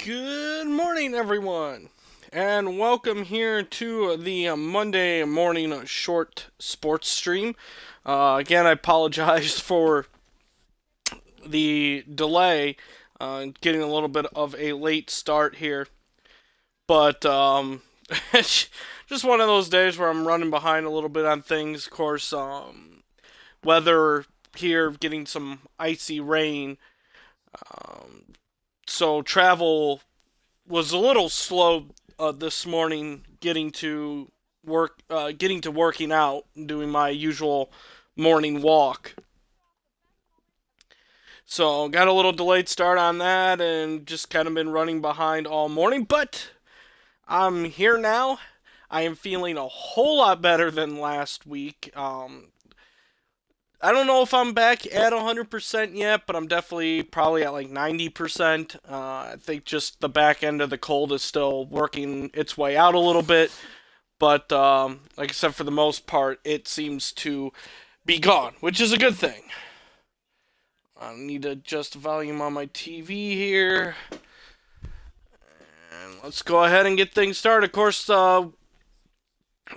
Good morning, everyone, and welcome here to the Monday morning short sports stream. Again, I apologize for the delay, getting a little bit of a late start here, but it's just one of those days where I'm running behind a little bit on things. Of course, weather here, getting some icy rain, so travel was a little slow this morning getting to working out and doing my usual morning walk. So got a little delayed start on that and just kind of been running behind all morning, but I'm here now. I am feeling a whole lot better than last week. I don't know if I'm back at 100% yet, but I'm definitely probably at like 90%. I think just the back end of the cold is still working its way out a little bit. But like I said, for the most part, it seems to be gone, which is a good thing. I need to adjust the volume on my TV here. And let's go ahead and get things started. Of course,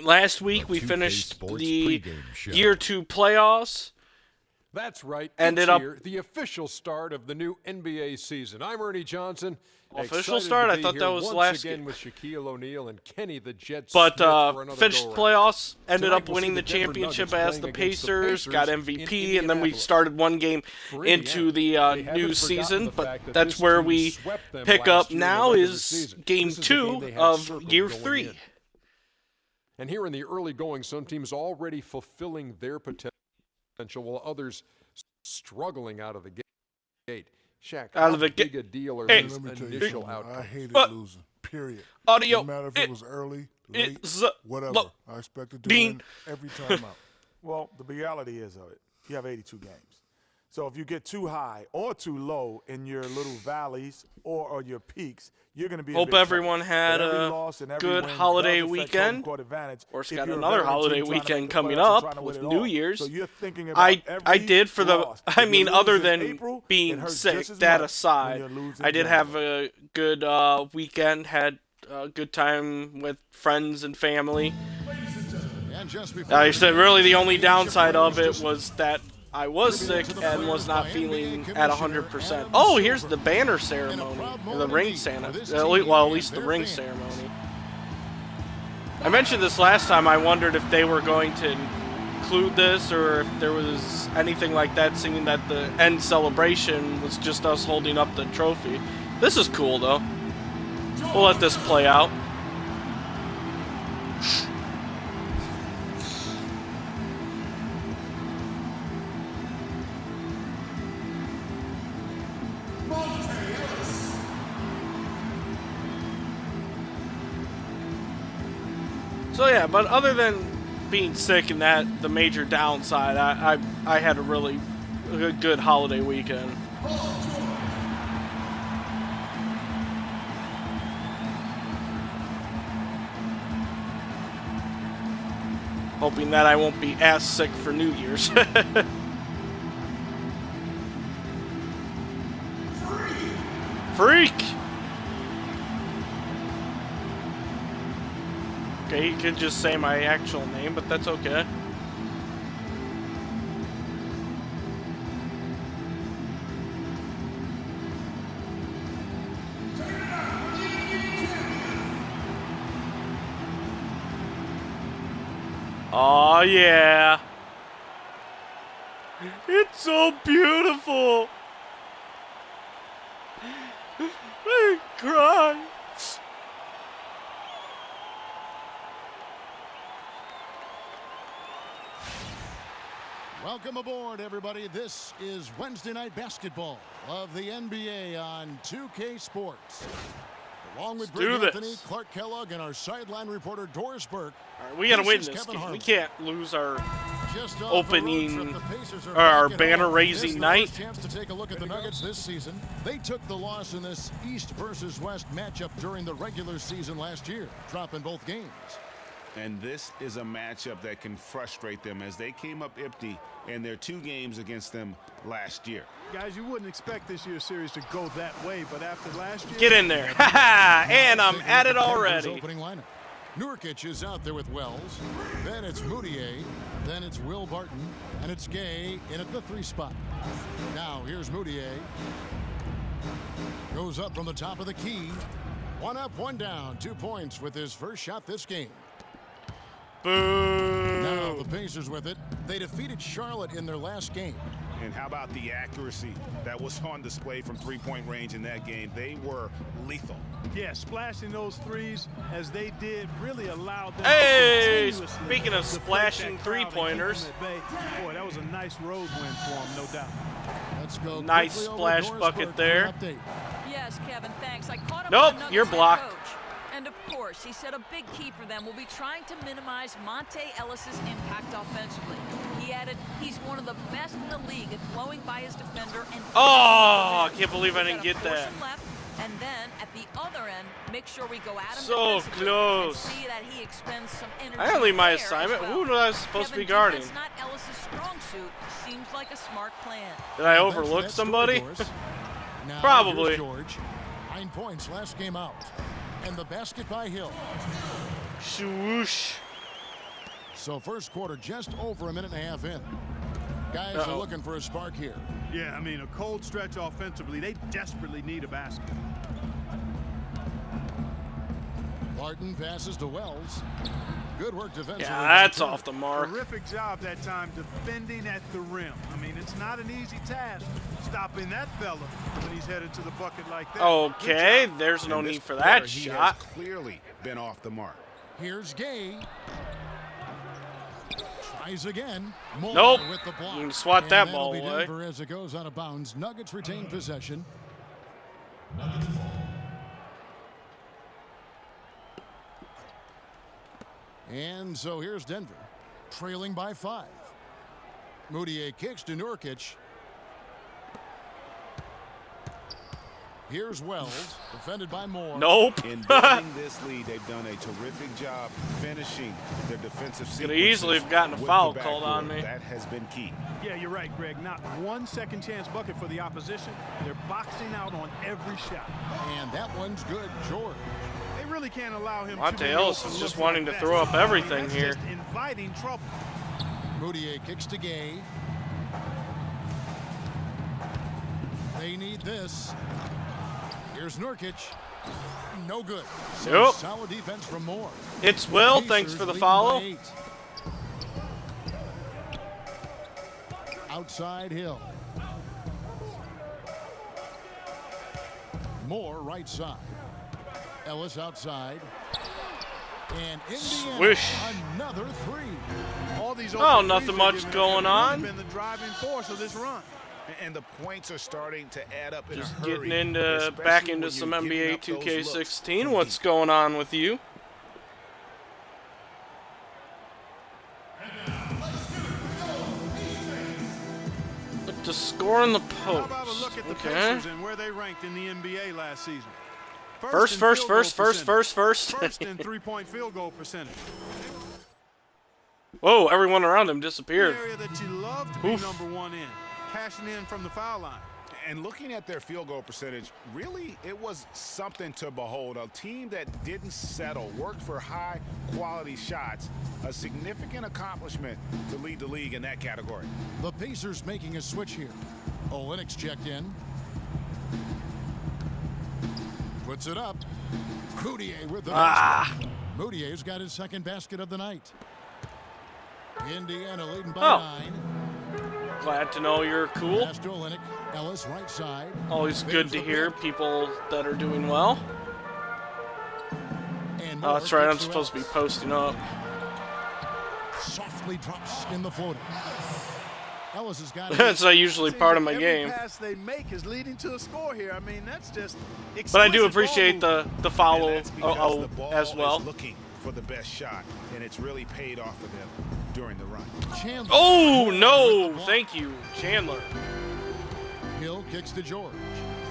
last week we finished the Year 2 playoffs. That's right. Ended it's up here, the official start of the new NBA season. I'm Ernie Johnson. Official Excited start? to I be thought here that was once last again game. with Shaquille O'Neal and Kenny the Jet But Smith for another finished go-around. playoffs, ended Tonight up we'll winning see the Denver championship Nuggets as the playing against Pacers, got in MVP, and then we Indianapolis. started one game For into Indiana, the they haven't new forgotten season. the But fact that that's this where team we swept them pick last up year in the now regular is season. game This is the game 2 they had of circled year going 3. in. And here in the early going, some teams already fulfilling their potential, while others struggling out of the gate. Shaq, Out of the how big a deal are Hey, these Let me tell you initial something. I outcomes? hated But- losing. Period. Audio. Didn't matter if it was early, late, It's whatever. low. I expected to Bean. win every time out. Well, the reality is of it, you have 82 games. So if you get too high or too low in your little valleys or your peaks, you're going to be in Hope big trouble. everyone had But every a loss and every good win holiday does affect weekend. home court advantage Of course, if got you're a another veteran holiday team trying to weekend make the coming playoffs and up trying to with win it New all. Year's. So you're thinking I about every did for the. loss. I If you mean, lose other in than April, it being hurts sick, just as that much aside, when you lose in I did have January. a good weekend. Had a good time with friends and family. I said really the only downside of it was that I was sick and was not feeling at 100%. Oh, here's the banner ceremony, or the ring ceremony. Well, at least the ring ceremony. I mentioned this last time. I wondered if they were going to include this or if there was anything like that, seeing that the end celebration was just us holding up the trophy. This is cool, though. We'll let this play out. So yeah, but other than being sick and that, the major downside, I had a really good holiday weekend. Hoping that I won't be as sick for New Year's. Freak! Okay, you could just say my actual name, but that's okay. Oh yeah. It's so beautiful. I cry. Welcome aboard, everybody. This is Wednesday Night Basketball of the NBA on 2K Sports. Along with do Greg Anthony, this. Clark Kellogg, and our sideline reporter Doris Burke. All right, we gotta win This this is Kevin game. We Harlan. can't lose our Just off opening- the road trip, the Pacers are or our back at banner home. raising This is the night. first chance to take a look at the Nuggets this season. They took the loss in this East versus West matchup during the regular season last year, dropping both games. And this is a matchup that can frustrate them as they came up empty in their 2 games against them last year. Guys, you wouldn't expect this year's series to go that way, but after last year... Get in there. And I'm at it already. Opening lineup. Nurkic is out there with Wells. Then it's Moutier. Then it's Will Barton. And it's Gay in at the 3 spot. Now here's Moutier. Goes up from the top of the key. 1 up, 1 down. 2 points with his first shot this game. Boo. Now the Pacers with it. They defeated Charlotte in their last game. And how about the accuracy that was on display from 3-point range in that game? They were lethal. Yeah, splashing those threes as they did really allowed them Hey, to continuously speaking of deflate splashing that crowd and keep them three-pointers. at bay. Boy, that was a nice road win for them, no doubt. Let's go. Nice quickly over splash Doris bucket Burke for there. an update. Yes, Kevin, thanks. I caught up Nope, with the you're Nuggets head blocked. coach. And of course, he said a big key for them will be trying to minimize Monte Ellis's impact offensively. He added, he's one of the best in the league at blowing by his defender and... Oh, I can't believe I didn't We've get gotta force that. him left, and then at the other end, make sure we go at him So defensively close. and see that he expends some energy. I didn't leave my there as assignment. well. Who was I supposed to Kevin, be guarding? defense not Ellis's strong suit. Seems like a smart plan. Did I Thanks for overlook that story, somebody? Doris. Now, Probably. here's George. 9 points last game out. And the basket by Hill. Swoosh. So first quarter just over a minute and a half in. Guys are looking for a spark here. Yeah, I mean, a cold stretch offensively. They desperately need a basket. Barton passes to Wells. Good work defensively. Yeah, by that's Turner. off the mark. Terrific job that time defending at the rim. I mean, it's not an easy task stopping that fella when he's headed to the bucket like that. Okay, Good job. there's no And this need for that quarter, he shot. has clearly been off the mark. Here's Gay. Tries again. Moore Nope. with the block. You can swat And that that'll ball be away. Denver as it goes out of bounds. Nuggets retain possession. And so here's Denver, trailing by 5. Moutier kicks to Nurkic. Here's Wells, defended by Moore. Nope. In building this lead, they've done a terrific job finishing their defensive sequences. Could easily have gotten a with foul the called on backcourt. me. That has been key. Yeah, you're right, Greg. Not one second chance bucket for the opposition. They're boxing out on every shot. And that one's good, George. They really can't allow him Monte to be Ellis open is just looking wanting like to that. throw up I mean, everything that's here. just inviting trouble. Moutier kicks to Gay. They need this. Here's Nurkic. No good. So Yep. solid defense from Moore. It's Will. Pacers Thanks for the leading follow. by 8. Outside Hill. Moore right side. Ellis outside. And Indiana Swish. another 3. All these Oh, open nothing threes much they're giving up going have on. really been the driving force of this run. And the points are starting to add up in Just a hurry. getting into especially back when into you're some giving NBA up those looks 2K16. from What's deep. going on with you? Look to score in the How about a look post. at the Okay. Pacers and where they ranked in the NBA last season? First, in first, field goal first, first, percentage. first, first. First in three-point field goal percentage. Whoa, everyone around him An disappeared. area that you love to be Oof. number 1 in, cashing in from the foul line. And looking at their field goal percentage, really, it was something to behold. A team that didn't settle, worked for high-quality shots, a significant accomplishment to lead the league in that category. The Pacers making a switch here. Olenek's checked in. Puts it up. Moutier with the basket. Moutier's got his second basket of the night. Indiana leading by Oh. 9. Glad to know you're cool. Pass to Olenek. Ellis right side. Always good to hear people that are doing well. And Oh, Moore that's right. I'm kicks to supposed to be Ellis. posting up. Softly drops in the floater. Ellis has got That's not usually Seems part of like my every game. pass they make is leading to a score here. I mean, that's just But I do exquisite appreciate ball the And follow that's because the ball as well. is looking for the best shot, and it's really paid off for them during the run. Chandler. Oh, no. Thank you, Chandler. Hill kicks to George.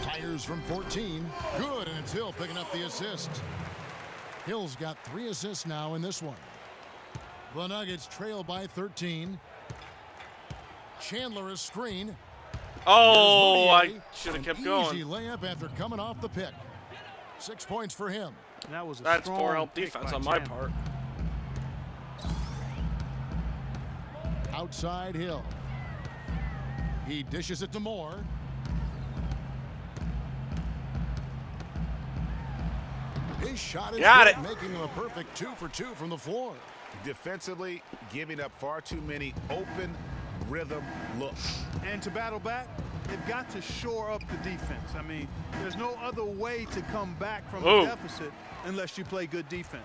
Fires from 14. Good, and it's Hill picking up the assist. Hill's got 3 assists now in this one. The Nuggets trail by 13. Chandler is screen. Oh, I Moutier, should have an kept easy going. layup after coming off the pick. 6 points for him. That was a That's strong poor help pick defense by on my Chandler. part. Outside Hill. He dishes it to Moore. His shot is Got good, it. making him a perfect 2 for 2 from the floor. Defensively, giving up far too many open rhythm looks. And to battle back, they've got to shore up the defense. I mean, there's no other way to come back from Oh. a deficit unless you play good defense.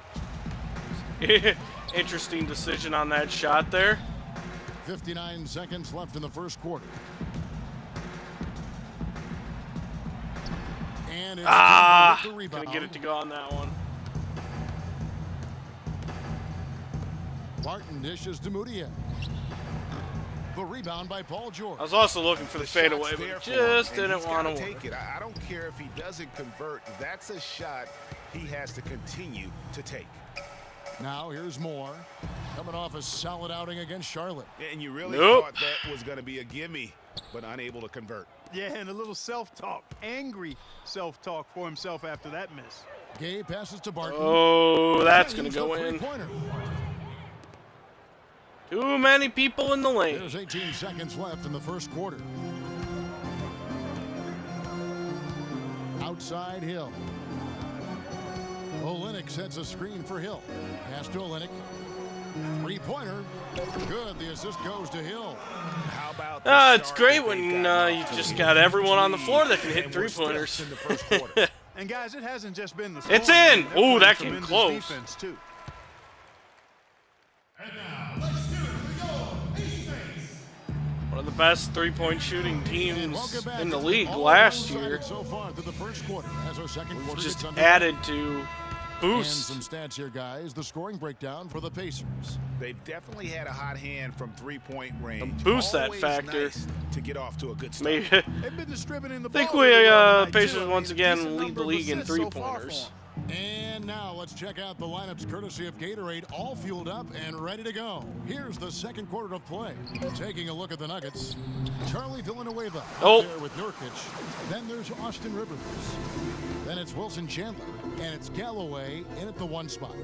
Interesting decision on that shot there. 59 seconds left in the first quarter. And it's Ah, Denver with the gonna rebound. get it to go on that one. Martin dishes to Moutier. The rebound by Paul George. I was also looking for the fadeaway, Shot's but there it for him, just and didn't he's want gotta to take work. it. I don't care if he doesn't convert. That's a shot he has to continue to take. Now here's Moore. Coming off a solid outing against Charlotte. And you really Nope. thought that was going to be a gimme, but unable to convert. Yeah, and a little self-talk, angry self-talk for himself after that miss. Gay passes to Barton. Oh, that's gonna He's go the in. three-pointer. Too many people in the lane. There's 18 seconds left in the first quarter. Outside Hill. Olynyk sets a screen for Hill. Pass to Olynyk. Three-pointer. Good. The assist goes to Hill. How about the It's start great that when they've gotten you off to? just got everyone on the floor that can hit And we're still three-pointers. in the first quarter. And guys, it hasn't just been the It's scoring. in. They're Ooh, playing that came tremendous close. Defense too. One of the best three-point shooting And teams welcome back. in the It's league been all last one-sided year. so far through the first quarter as our second quarter Just gets underway. added to And boost. some stats here, guys. The scoring breakdown for the Pacers. They've definitely had a hot hand from three-point range. boost that Always factor. nice to get off to a good start. Maybe They've been distributing the think ball we really well tonight, Pacers too. I once mean, a again decent lead the number of league in assists so far for three-pointers. 'em. And now let's check out the lineups courtesy of Gatorade, all fueled up and ready to go. Here's the second quarter of play. Taking a look at the Nuggets. Charlie Villanueva out Oh. there with Nurkic. Then there's Austin Rivers. Then it's Wilson Chandler. And it's Galloway in at the one spot.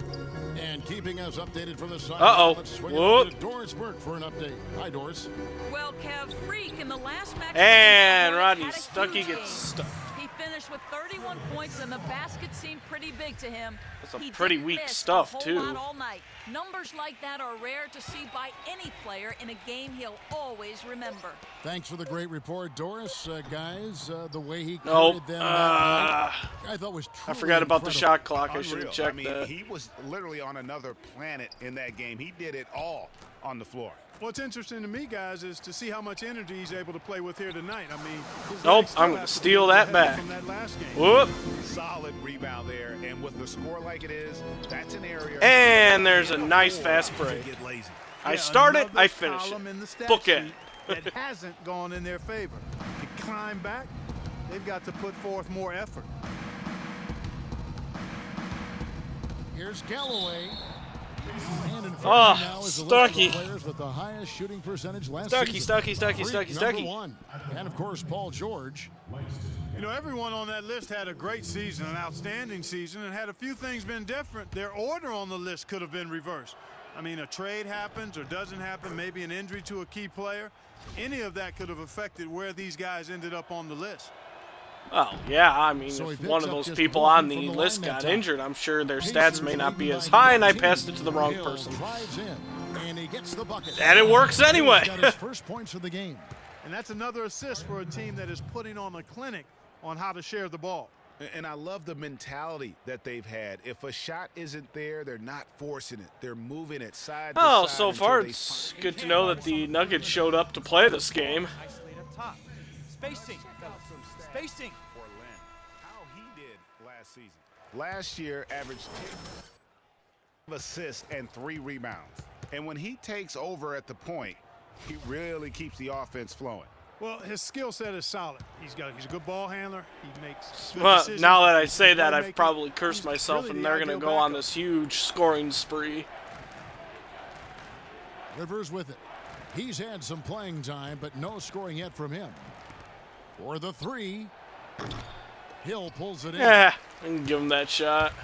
And keeping us updated from the side. Uh-oh. Let's swing Whoop. it over to Doris Burke for an update. Hi, Doris. Well, Kev, Freak in the last match. And against the Rodney Hornets had a Stuckey huge gets game. stuck. He finished with 31 points, and the basket seemed pretty big to him. That's some He pretty didn't weak miss stuff, a whole too. lot all night. Numbers like that are rare to see by any player in a game he'll always remember. Thanks for the great report, Doris. Guys, the way he Nope. carried them that night, I thought was I truly forgot about the incredible. shot clock. I should Unreal. have checked I mean, that. he was literally on another planet in that game. He did it all on the floor. What's interesting to me, guys, is to see how much energy he's able to play with here tonight. I mean, his Nope, legs still I'm gonna have to be steal a little that heavy back. from that last game. Whoop. Solid rebound there, and with the score like it is, that's an area. And there's a nice fast to break. get lazy. I Yeah, start it, another I finish column in the it. stat Bookend. sheet that hasn't gone in their favor. To climb back, they've got to put forth more effort. Here's Galloway. And in front Oh, of me now is the list of the Stuckey. players with the highest shooting percentage last Stuckey, season. Stuckey, Stuckey, Freak, Stuckey, number Stuckey. one. And of course, Paul George. You know, everyone on that list had a great season, an outstanding season, and had a few things been different, their order on the list could have been reversed. I mean, a trade happens or doesn't happen, maybe an injury to a key player. Any of that could have affected where these guys ended up on the list. Well, yeah, I mean, So he if picks one of up those just people one on from the the list line that got time. injured, I'm sure their stats Pacers may not be leading as by high, and I 19. passed it to the wrong Hill person. drives in, and he gets the bucket. And it works anyway. He's got his first points of the game. And that's another assist for a team that is putting on a clinic on how to share the ball. And I love the mentality that they've had. If a shot isn't there, they're not forcing it. They're moving it side to Oh, side. so until far they it's find- good to know that the Nuggets showed up to play this game. Isolate up top. Spacing, fellas. Spacing. For Len, how he did last season. Last year, averaged 10 assists and 3 rebounds. And when he takes over at the point, he really keeps the offense flowing. Well, his skill set is solid. He's a good ball handler. He makes good Well, decisions. now that I say He's that, I've playmaking. probably cursed He's myself, really and the they're going to ideal go on backup. this huge scoring spree. Rivers with it. He's had some playing time, but no scoring yet from him. For the three, Hill pulls it in. Yeah, I can give him that shot.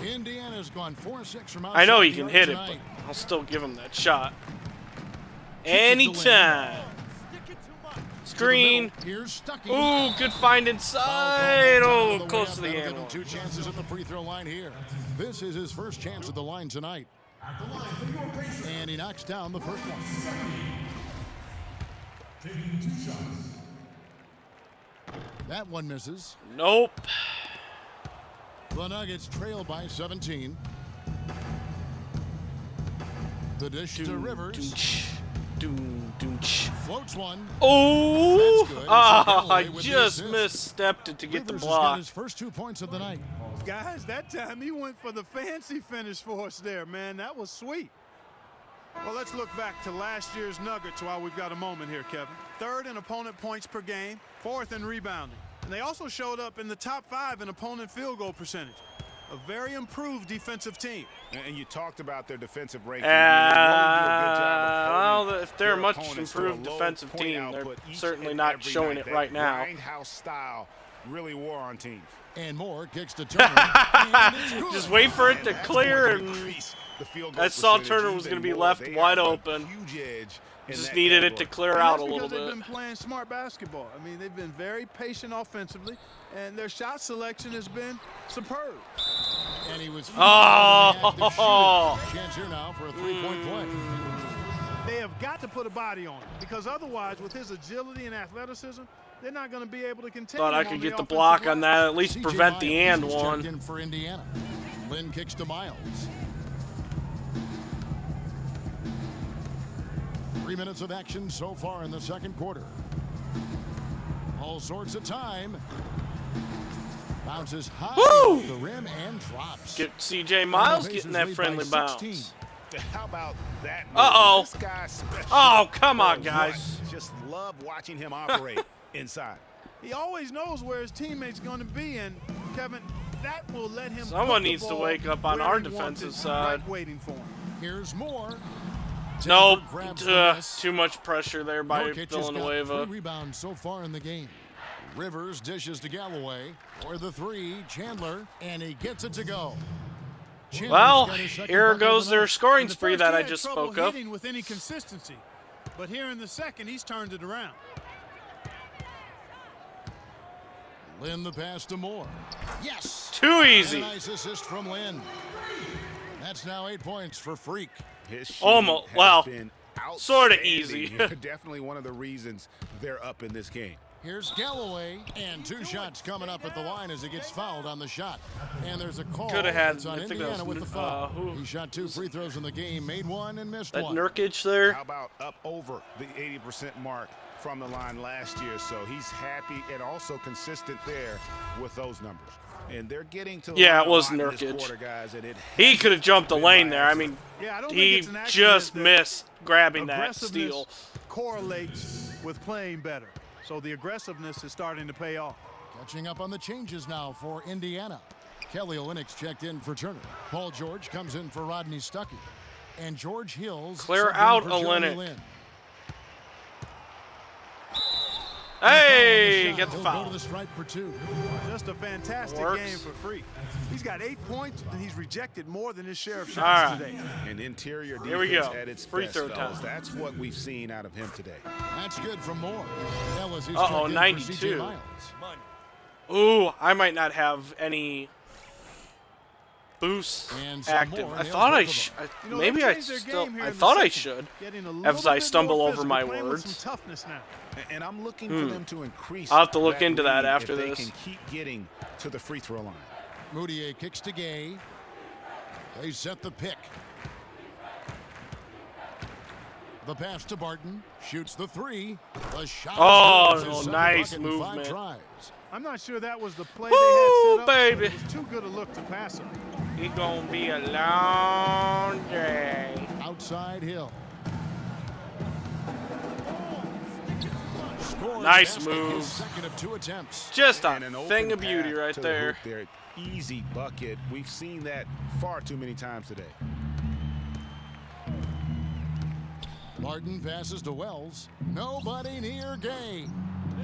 Indiana's gone 4-6 from outside I know he the can arc hit it, tonight. but I'll still give him that shot. Kicks it to Anytime. Screen. Here's Stuckey. Ooh, good find inside. Oh, close to the That'll give end. him 2 chances at the free throw line here. This is his first chance at the line tonight. And he knocks down the first one. That one misses. Nope. The Nuggets trail by 17. The dish to Rivers. Floats one. Oh! That's good. Ah, I Galloway with the just assist. misstepped it to get the Rivers has got block. his first 2 points of the night. Guys, that time he went for the fancy finish for us there, man. That was sweet. Well, let's look back to last year's Nuggets while we've got a moment here, Kevin. 3rd in opponent points per game, 4th in rebounding. And they also showed up in the top 5 in opponent field goal percentage. A very improved defensive team. And you talked about their defensive ranking. They really do a good job of Well, holding if they're a their much opponents to a improved low defensive point team, they're output each certainly and not every showing night. it right That now. grindhouse style really wore on teams. And Moore kicks to Turner. And it's good. Just wait for it to That's clear, going to and increase the field goal I saw percentage Turner was even going to be more. left They wide have a open. huge edge in Just that needed it to category. clear And out a that's little because they've bit. been playing smart basketball. I mean, they've been very patient offensively, and their shot selection has been superb. And he was Oh! chance here now for a 3-point play. They have got to put a body on him, because otherwise, with his agility and athleticism, they're not going to be able to contain Thought him I could on get the offensive block line. on that, at least CJ prevent the Miles and is checked one. in for Indiana. Lynn kicks to Miles. 3 minutes of action so far in the second quarter. All sorts of time. Bounces high Woo! off the rim and drops. Get CJ Miles And the getting Pacers that lead friendly by bounce. 16. How about that? Uh-oh. This guy's special. Oh, come on, Or guys. what? Just love watching him operate inside. He always knows where his teammate's going to be, and Kevin, that will let him. Someone put the needs to ball wake up on where our he wants defensive it, side. right waiting for him. Here's more. Nope. Denver grabs the miss. Too much pressure there by Nurkic has got Villanueva. 3 rebounds so far in the game. Rivers dishes to Galloway for the 3. Chandler, and he gets it to go. Chandler's Well, got his second here bucket of goes the their night. scoring In the spree first, that he I had just trouble spoke of. hitting with any consistency, but here in the second, he's turned it around. Lynn the pass to Moore. Yes. Too And a easy. nice assist from Lynn. That's now 8 points for Freak. His shooting Almost. has Well, been sorta outstanding. easy. Definitely one of the reasons they're up in this game. Here's Galloway, and 2 shots coming up at the line as he gets fouled on the shot. And there's a call. Coulda had- It's on I think that Indiana was, with the foul. who- He shot 2 free throws in the game, made 1 and missed That 1. Nurkic there. How about up over the 80% mark from the line last year? So he's happy and also consistent there with those numbers. And they're getting to the Yeah, line it was a lot in this Nurkic. quarter, guys, and it He could have jumped the been lane by there. I mean, Yeah, I don't he think it's an accident just that missed grabbing that aggressiveness steal. correlates with playing better. So the aggressiveness is starting to pay off. Catching up on the changes now for Indiana. Kelly Olynyk checked in for Turner. Paul George comes in for Rodney Stuckey. And George Hills Clear subbed in out for Jeremy Olynyk. Lin. Hey, get the He'll go foul. to the stripe for 2. Just a fantastic Works. game for Freak. He's got 8 points, and he's rejected more than his share of All shots right. today. an interior defense Here we go. at its Free best, throw fellas. time. That's what we've seen out of him today. That's good from Moore. Ellis is Uh-oh, checked in for 92. CJ Miles. Ooh, I might not have any boosts And some active. more I nails thought I both of should. You know, Maybe they've I changed their still. game here I in the thought I second, should. getting a As little I bit stumble more over physical, my playing with words. some toughness now. And I'm looking for them to increase. I'll have to look into that lead after if they this. can keep getting to the free throw line. Moutier kicks to Gay. They set the pick. The pass to Barton. Shoots the 3. The shot. Oh, is his second nice bucket in 5 movement. tries. I'm not sure that was the play Woo, they had set up. baby. It was too good a look to pass him. It's gonna be a long day. Outside Hill. Scores Nice basket, his moves. Second of 2 attempts. Just And a an thing open of beauty path right to the there. hoop there. Easy bucket. We've seen that far too many times today. Martin passes to Wells. Nobody near Gay.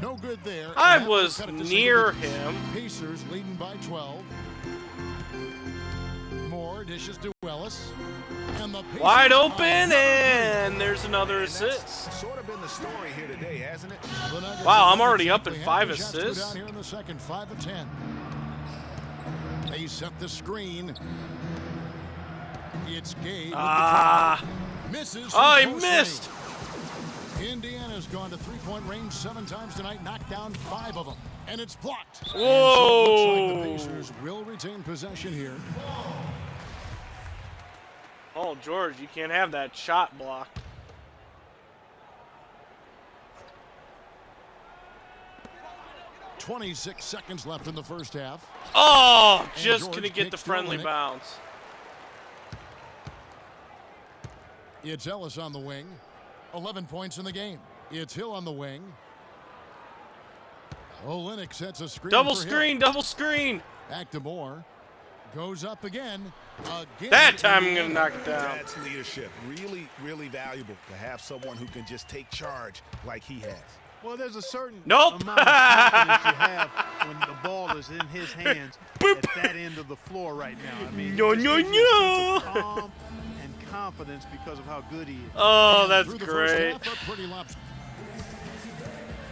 No good there. I And that will was cut it to near single digits. him. Pacers leading by 12. Moore dishes to Ellis. And the Pacers Wide are open, another and there's another And that's assist. sort of been the story here today, hasn't it? The Nuggets Wow, have I'm already up exactly at half 5 the shots go assists. down here in the second, 5 of 10. They set the screen. It's Gay. Ah. Misses. Oh, he from close missed. range. Indiana's gone to three-point range 7 times tonight, knocked down 5 of them, and it's blocked. And so it looks like the Pacers will retain possession here. Oh, George, you can't have that shot blocked. .26 seconds left in the first half. Oh, And just George gonna get the kicks friendly Olenek. bounce. It's Ellis on the wing. 11 points in the game. It's Hill on the wing. Olenek sets a screen. Double for Hill. screen, double screen. Back to Moore. Goes up again. Again. That time I'm gonna knock it down. That's leadership. Really, really valuable to have someone who can just take charge like he has. Well, there's a certain Nope. amount of confidence you have when the ball is in his hands Boop. at that end of the floor right now. I mean, No, it just no, gives you a no. sense of calm and confidence because of how good he is. Oh, And that's through the first great. half, a pretty lopsided.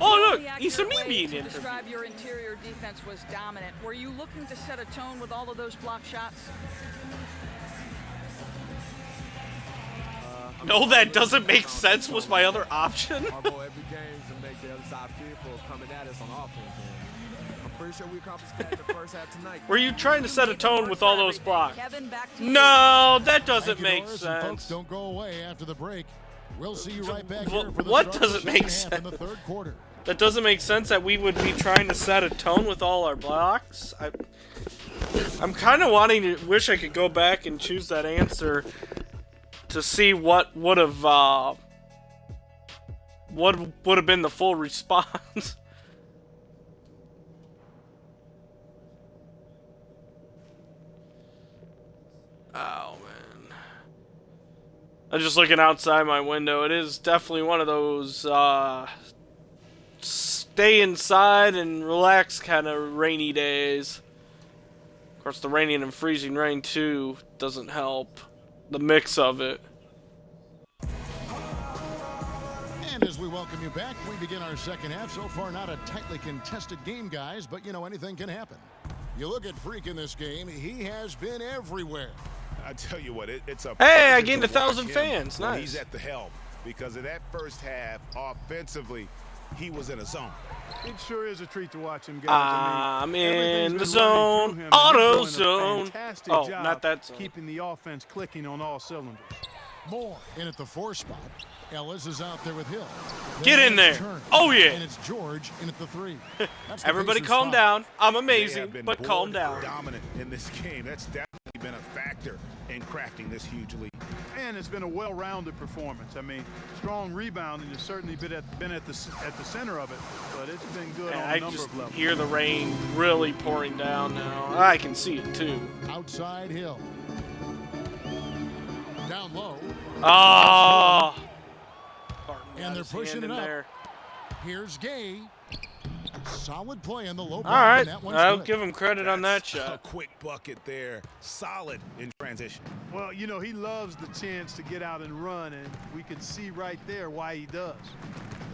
Oh, look, The Issa accurate way being to interviewed. describe your interior defense was dominant. Were you looking to set a tone with all of those block shots? No, that doesn't make sense was my other option. Our goal every game is to make the other side fearful of coming at us on offense. And I'm pretty sure we accomplished that in the first half tonight. Were you trying to set a tone with all those blocks? Kevin, back to you. No, that doesn't Thank you, make Norris, and folks, sense. don't go away after the break. We'll see you right back Wh- here for the what start of doesn't the make second half in the sense? third quarter. That doesn't make sense that we would be trying to set a tone with all our blocks. I'm kind of wanting to wish I could go back and choose that answer to see what would have been the full response. Oh man. I'm just looking outside my window. It is definitely one of those stay inside and relax kind of rainy days. Of course, the raining and freezing rain too doesn't help. The mix of it. And as we welcome you back, we begin our second half. So far, not a tightly contested game, guys, but you know, anything can happen. You look at Freak in this game, he has been everywhere. I tell you what, it's a Hey, I pleasure gained to 1,000 watch him fans. when Nice. He's at the helm because of that first half offensively, he was in a zone. It sure is a treat to watch him, guys. I'm everything's in been the running zone. through him, and Auto he's doing a zone. fantastic Oh, job not that zone. keeping the offense clicking on all cylinders. Moore in at the 4 spot. Ellis is out there with Hill. Get Then in there. it's Turner, Oh, yeah. And it's George in at the 3. That's the Everybody Pacers' calm foul. down. I'm They amazing, have been but calm board down. dominant in this game. That's definitely been a factor in crafting this huge lead. And it's been a well-rounded performance. I mean, strong rebounding has certainly been at the center of it, but it's been good And on I a number just of levels. hear the rain really pouring down now. I can see it too. Outside Hill. Down low. Oh. And they're pushing it up. Here's Gay. Solid play in the low block. All right, and that one's I'll good. give him credit on that A shot. quick bucket there. Solid in transition. Well, you know, he loves the chance to get out and run, and we can see right there why he does.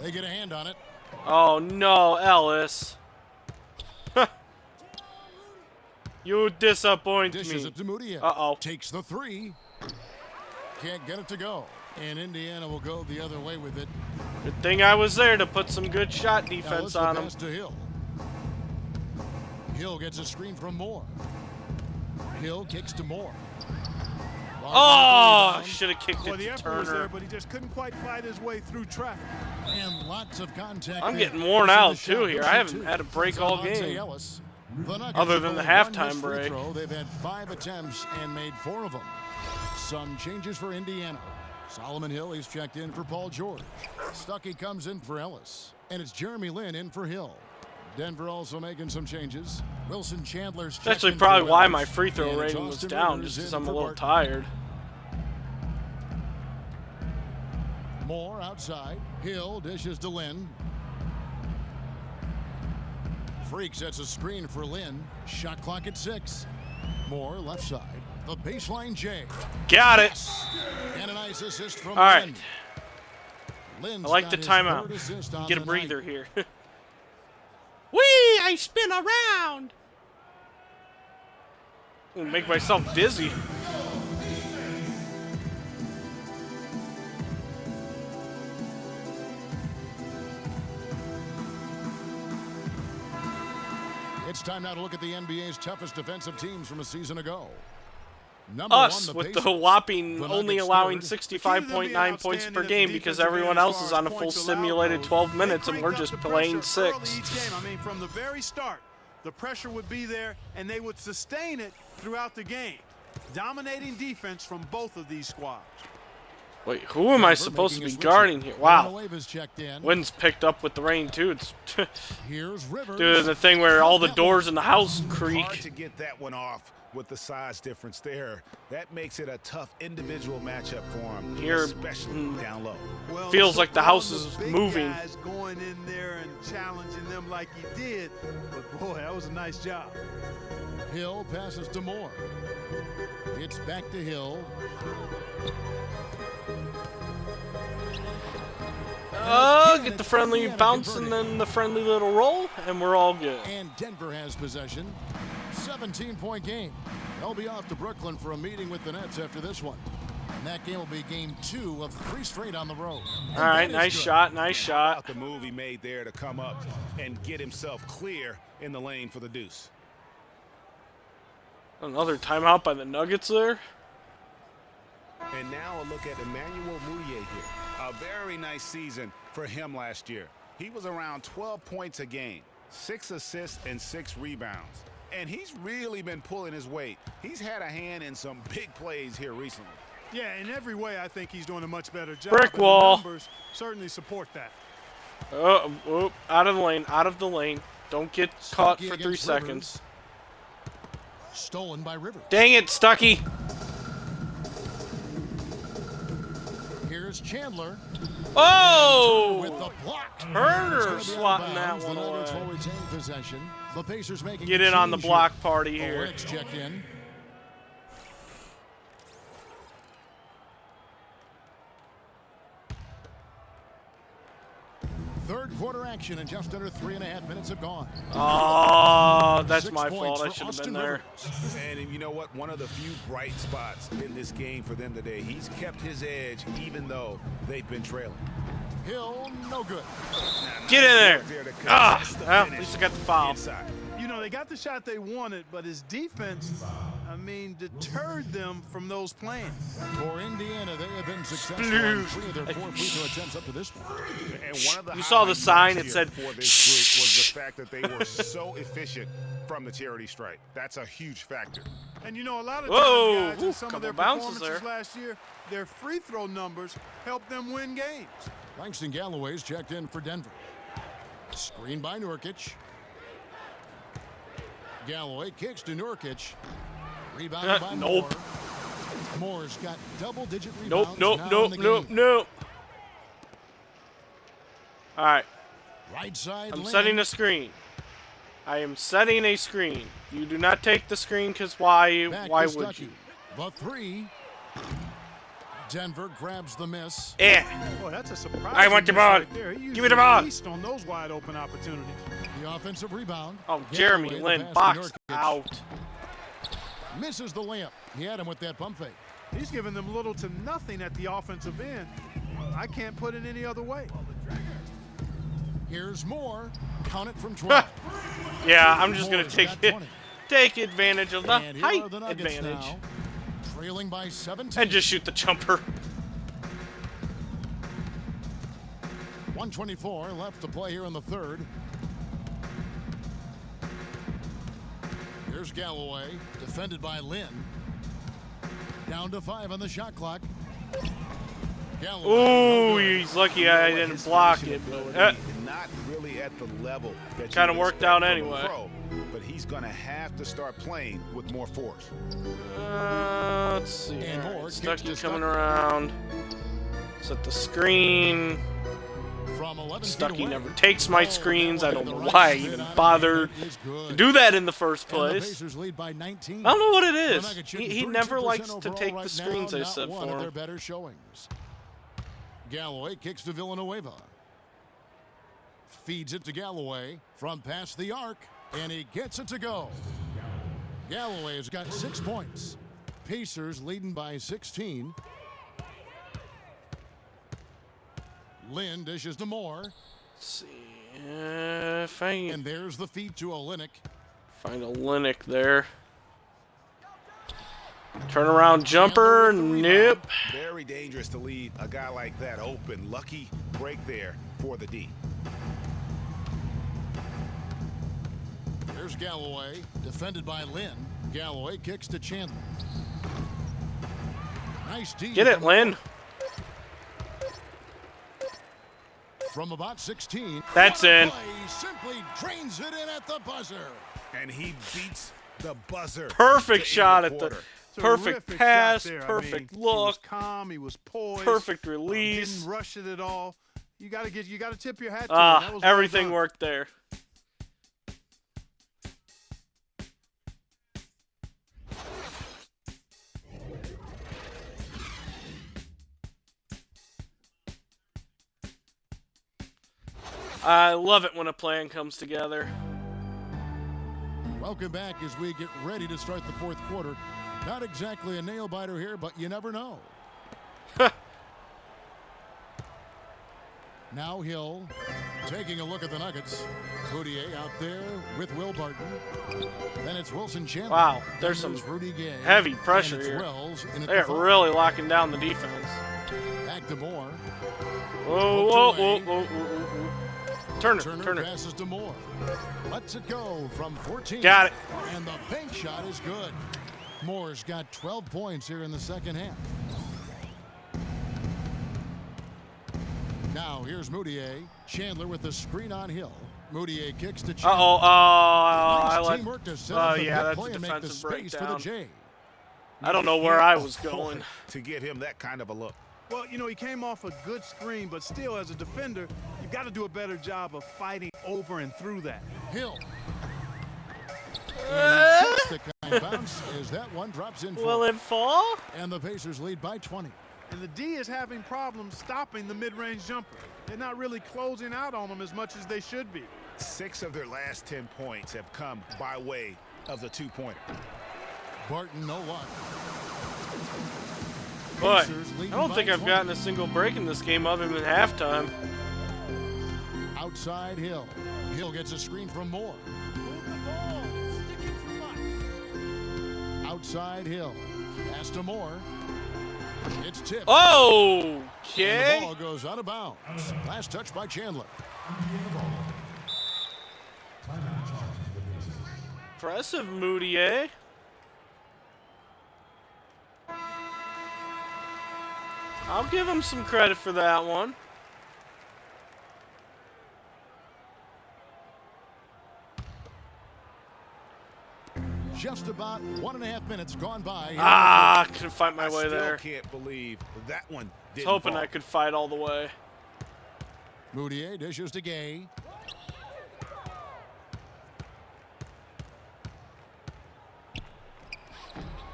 They get a hand on it. Oh no, Ellis. You disappoint Dishes me. it to Mudia. Uh-oh. Takes the 3. Can't get it to go. And Indiana will go the other way with it. Good thing I was there to put some good shot defense Ellis the on him. pass to Hill. Hill gets a screen from Moore. Hill kicks to Moore. Oh, should have kicked Well, it the to effort was there, Turner. but he just couldn't quite fight his way through traffic. And lots of contact. I'm there. getting worn Missing out the too shot. here. Good I haven't shoot, had a break too. all Monte game. Ellis. The Nuggets Other have than the only one halftime missed free break. throw. They've had 5 attempts and made 4 of them. Some changes for Indiana. Solomon Hill, he's checked in for Paul George. Stuckey comes in for Ellis. And it's Jeremy Lin in for Hill. Denver also making some changes. Wilson Chandler's That's actually checked in for probably why Ellis. my free throw And it's rating was Austin down, Rivers just because in I'm a for little Barton. tired. Moore outside. Hill dishes to Lynn. Freak sets a screen for Lynn. Shot clock at 6. Moore left side. The baseline J. Got it. And a nice assist from All right. Lynn. Lynn's I like got the his timeout. third assist on Get a the breather night. here. Whee! I spin around. I'm gonna make myself dizzy. It's time now to look at the NBA's toughest defensive teams from a season ago. Number Us, one, with Pacers. the whopping The only Nuggets allowing third. 65.9 points per game because everyone else is on a full simulated 12 minutes and we're just playing 6. Each game. I mean, from the very start, the pressure would be there, and they would sustain it throughout the game. Dominating defense from both of these squads. Wait, who am I supposed to be guarding here? Wow. Is checked in. Wind's picked up with the rain, too. It's Here's Rivers. doing the thing where all the doors in the house Hard creak. to get that one off with the size difference there. That makes it a tough individual matchup for him, Here, especially down low. Well, Feels like the house one of is big moving. Guys going in there and challenging them like he did, but boy, that was a nice job. Hill passes to Moore. It's back to Hill. Get the friendly bounce and then the friendly little roll, and we're all good. And Denver has possession. 17-point game. They'll be off to Brooklyn for a meeting with the Nets after this one. And that game will be game 2 of 3 straight on the road. All right, nice shot, nice shot. The move he made there to come up and get himself clear in the lane for the deuce. Another timeout by the Nuggets there. And now a look at Emmanuel Mudiay here. A very nice season for him last year. He was around 12 points a game, 6 assists and 6 rebounds. And he's really been pulling his weight. He's had a hand in some big plays here recently. Yeah, in every way, I think he's doing a much better job. Brick and wall. The numbers certainly support that. Oh, out of the lane, out of the lane. Don't get caught Stuckey for 3 against seconds. Stolen by Rivers. Dang it, Stuckey. Here's Chandler. Oh! With the block. Turner It's swatting gonna that be out of bounds. one The Nuggets away. will retain possession. The Pacers making Get a in on the change block party here. here. Orex checked in. Third quarter action and just under 3.5 minutes have gone. Oh, that's 6 my points fault. I for should have Austin been there. Rivers. And you know what? One of the few bright spots in this game for them today. He's kept his edge even though they've been trailing. Hill, no good. Get in there. To Ah, contest the well, at finish least I got the foul. inside. You know, they got the shot they wanted, but his defense, I mean, deterred them from those plans. For Indiana, they have been successful on 3 of their 4 free throw attempts up to this point. And one of the You saw the highlight sign, moments it said, here for this group was the fact that they were so efficient from the charity stripe. That's a huge factor. And you know, a lot of Whoa, times, guys, in ooh, some of couple their bounces performances there. last year, their free throw numbers helped them win games. Langston Galloway's checked in for Denver. Screen by Nurkic. Galloway kicks to Nurkic. Rebounded by Moore. Nope. Moore's got double-digit Nope, rebounds nope, now in nope, the nope, game. nope. All right, Right side I'm lane. setting a screen. I am setting a screen. You do not take the screen because why Back would to you? Stuckey. The 3. Denver grabs the miss. Eh. Boy, that's a surprise. I want the ball. Give me the ball. On those wide open opportunities. The offensive rebound. Oh, Jeremy Galloway, the Lin, pass to box Nurkic. out. Misses the layup. He had him with that pump fake. He's giving them little to nothing at the offensive end. I can't put it any other way. Here's Moore. Count it from 12. Yeah, I'm just gonna Moore's take got it. 20. Take advantage of the And here height are the Nuggets advantage now, trailing by 17. and just shoot the jumper. 124 left to play here in the third. Here's Galloway, defended by Lynn. Down to 5 on the shot clock. Galloway. Ooh, he's lucky I didn't block it, but Not really at the level that Kinda you worked expect out from a anyway. pro, but he's going to have to start playing with more force. let's see. And All right, Moore kicks to Stuckey coming Stuckey. around. Set the screen. From 11 feet Stuckey away. never takes my Oh, screens. I that don't one know to the why I right even side out bothered is good. to do that in the first And the place. Pacers lead by 19. I don't know what it The is. Nuggets shooting He never 32% likes to overall take right the screens now, I not set one for of their him. better showings. Galloway kicks to Villanueva. Feeds it to Galloway from past the arc, and he gets it to go. Galloway has got 6 points. Pacers leading by 16. Lynn dishes to Moore. Let's see if I And there's the feed to Olynyk. find a Linux there. Turnaround jumper. Nope. Very dangerous to leave a guy like that open. Lucky break there for the D. There's Galloway, defended by Lynn. Galloway kicks to Chandler. Nice D. Get it, Lynn. From about 16. That's What a in. play. Simply drains it in at the buzzer. And he beats the buzzer. Perfect to shot end at the the quarter. perfect Terrific pass, shot there. perfect I mean, He was look, calm. He was poised. perfect release. Didn't rush it at all. You got to tip your hat to him. That Ah, was well everything done. worked there. I love it when a plan comes together. Welcome back as we get ready to start the fourth quarter. Not exactly a nail biter here, but you never know. Now Hill taking a look at the Nuggets. Coutier out there with Will Barton. Then it's Wilson Chandler. Wow, there's some Rudy Gay. heavy pressure And it's here. Wells in at They're the five. really locking down the defense. Back to Moore. Whoa, whoa, whoa, whoa, whoa, whoa. Turner. Passes to Moore. Lets it go from 14. Got it. And the bank shot is good. Moore's got 12 points here in the second half. Now here's Moutier. Chandler with the screen on Hill. Moutier kicks to Chandler. Uh-oh, I Nice let... teamwork to set Oh, up the yeah, big that's play a and make the defensive space for the breakdown. J. I don't know where I was going. To get him that kind of a look. Well, you know, he came off a good screen, but still, as a defender, you've got to do a better job of fighting over and through that. Hill. And he gets the kind bounce as that one drops in. Will it fall? And the Pacers lead by 20. And the D is having problems stopping the mid-range jumper. They're not really closing out on them as much as they should be. 6 of their last 10 points have come by way of the two-pointer. Barton, no luck. Boy, Pacers I leading don't by think I've 20. gotten a single break in this game other than halftime. Outside Hill. Hill gets a screen from Moore. Move the ball. Stick it too much. Outside Hill. Pass to Moore. It's tipped. Oh, And the okay. ball goes out of bounds. Last touch by Chandler. Impressive, Moutier. I'll give him some credit for that one. Just about 1.5 minutes gone by. Ah, couldn't fight my I way still there. can't believe that one I didn't was hoping fall. I could fight all the way. Moutier dishes to Gay.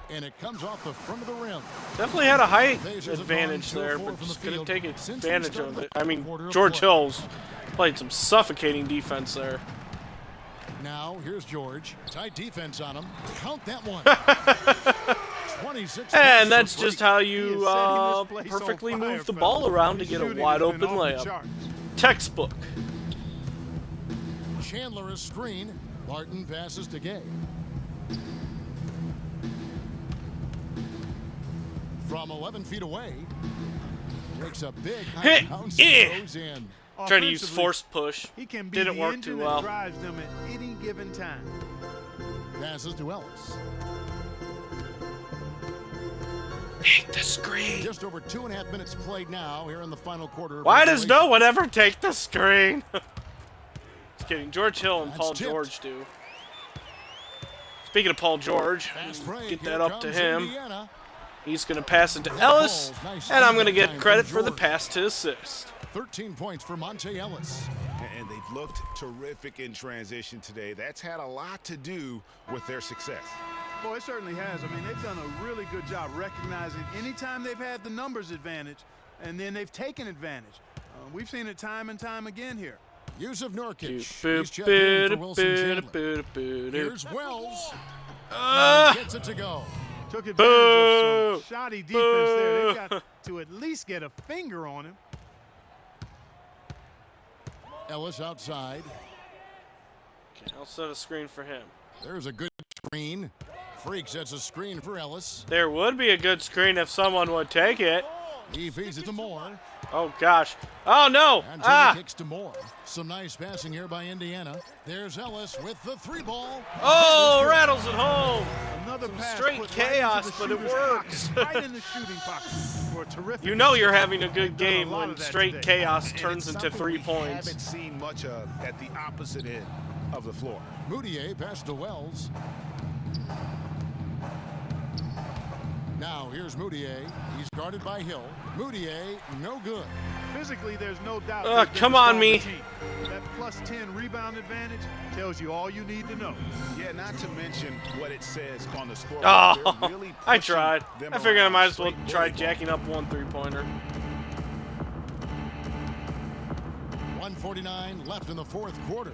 And it comes off the front of the rim. Definitely had a height Pacers have advantage gone 2 there, of 4 but from the just couldn't field take since we advantage started of the it. I mean, quarter of George play. Hill's played some suffocating defense there. Now here's George. Tight defense on him. Count that one. 26 points And for that's free. just how He you is setting this place on perfectly fire, move the fellas. ball around to His get a shooting wide has been open off the layup. charts. Textbook. Chandler is screen. Barton passes to Gay. From 11 feet away. Takes a big high Hit. bounce Yeah. and goes in. Trying to use Offensively, force push. He can be Didn't the work engine too that well. drives them at any given time. Passes to Ellis. Take the screen. Just over 2.5 minutes played now here in the final quarter. of Why does regulation. no one ever take the screen? Just kidding. George Hill and That's Paul tipped. George do. Speaking of Paul George, Fast break. get Here that up to comes him. Indiana. He's going to pass it to Ellis, and I'm going to get credit for the pass to assist. 13 points for Monte Ellis. And they've looked terrific in transition today. That's had a lot to do with their success. Oh, it certainly has. I mean, they've done a really good job recognizing anytime they've had the numbers advantage, and then they've taken advantage. We've seen it time and time again here. Yusuf Nurkic. He's checked in for Wilson Chandler. Here's Wells. Gets it to go. Took advantage of some shoddy defense there. They've got to at least get a finger on him. Ellis outside. Okay, I'll set a screen for him. There's a good screen. Freak sets a screen for Ellis. There would be a good screen if someone would take it. He feeds it to Moore. Oh, gosh. Oh, no. And kicks to Moore. Some nice passing here by Indiana. There's Ellis with the 3-ball. Oh, rattles it home. Another pass straight put chaos, right into the but it works. pocket, right in the shooting pocket for a terrific. You know you're having a good They've done a game lot when of that straight today. chaos And turns it's into something 3 we points. haven't seen much of at the opposite end of the floor. Moutier pass to Wells. Now here's Moutier. He's guarded by Hill. Moutier, no good. Physically, there's no doubt. Come on, me. That plus 10 rebound advantage tells you all you need to know. Yeah, not to mention what it says on the scoreboard. Oh, They're really I pushing tried. them I figured I around might as well straight try bully ball. jacking up 1 3-pointer. 1:49 left in the fourth quarter.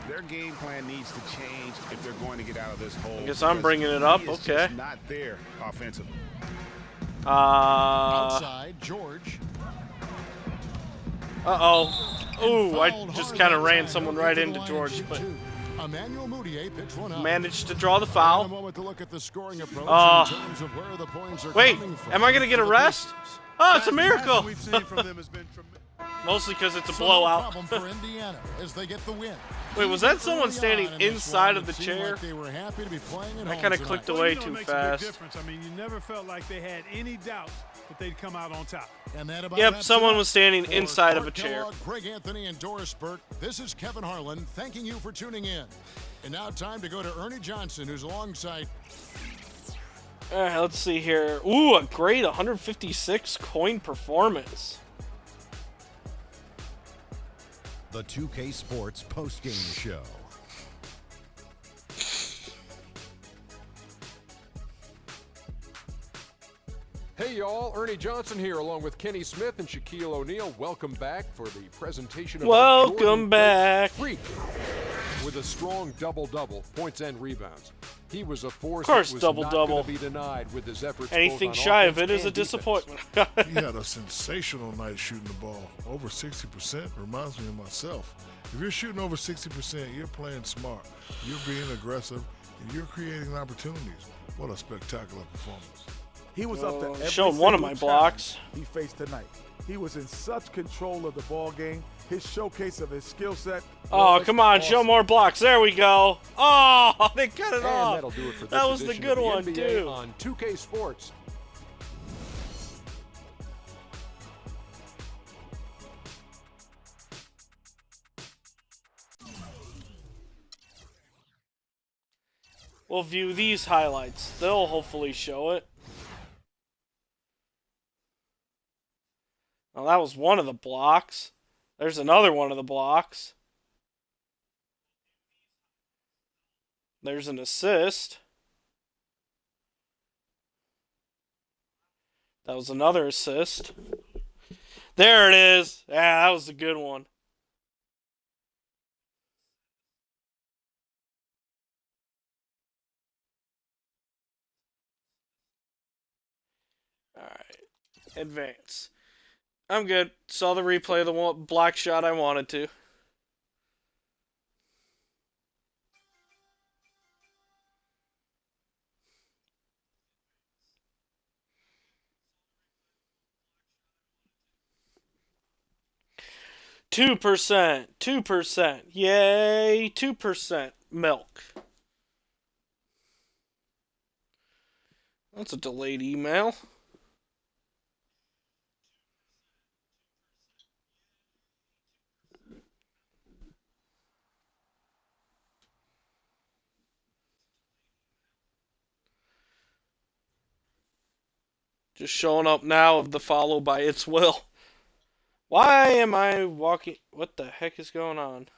Their game plan needs to change if they're going to get out of this hole. I guess I'm because bringing it up. he is Okay. just not there offensively. Outside, George. Uh-oh. Ooh, I Fouled just hard kind of that ran time. someone He'll right get to the into line George, and shoot but two. Emmanuel Moutier picks one up. managed to draw the In a foul. moment to look at the scoring approach Oh. in terms of where the points are Wait, coming from. am I going to get a For the rest? Pacers. Oh, it's a The miracle. passing we've seen from them has been tremendous. Mostly because it's a So no blowout. problem for Indiana as they get the win. Wait, was that Even someone early standing on in this inside one, of the it seemed chair? like they were happy to be playing at I home kind of tonight. clicked Well, away you know, it too makes a fast. big difference. I mean, you never felt like they had any doubts that they'd come out on top. And that about Yep, wraps someone it up. was standing For inside of a Clark chair. Kellogg, Greg Anthony, and Doris Burke, this is Kevin Harlan thanking you for tuning in. And now time to go to Ernie Johnson, who's alongside. All right, let's see here. Ooh, a great 156 coin performance. The 2K Sports postgame show. Hey y'all, Ernie Johnson here along with Kenny Smith and Shaquille O'Neal. Welcome back for the presentation of our Jordan Welcome back. Freak with a strong double-double, points and rebounds. He was a force Of course, that was double-double. not going to be denied with his efforts. Anything both on shy of offense it is a and defense. disappointment. He had a sensational night shooting the ball. Over 60% reminds me of myself. If you're shooting over 60%, you're playing smart. You're being aggressive, and you're creating opportunities. What a spectacular performance. He was up to every showed one of single my blocks. challenge he faced tonight. He was in such control of the ball game. His showcase of his skill set. Oh, was come on, show awesome. more blocks. There we go. Oh, they cut it And off. that'll do it for this That was the edition good of one, NBA too. on 2K Sports. We'll view these highlights. They'll hopefully show it. Well, that was one of the blocks. There's another one of the blocks. There's an assist. That was another assist. There it is. Yeah, that was a good one. Alright. Advance. I'm good. Saw the replay of the block shot I wanted to. Two percent, yay, 2% milk. That's a delayed email. Just showing up now of the follow by its will. Why am I walking? What the heck is going on?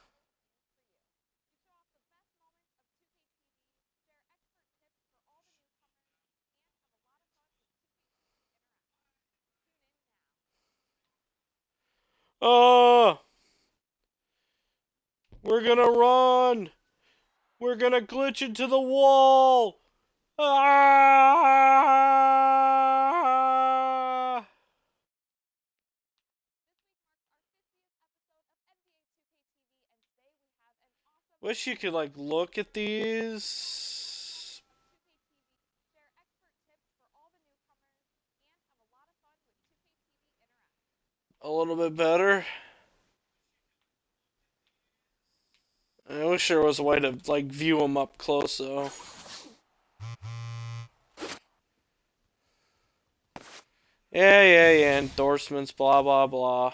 Oh, we're gonna run. We're gonna glitch into the wall. Ah! Wish you could like look at these a little bit better. I wish there was a way to like view them up close though. Yeah, endorsements, blah blah blah.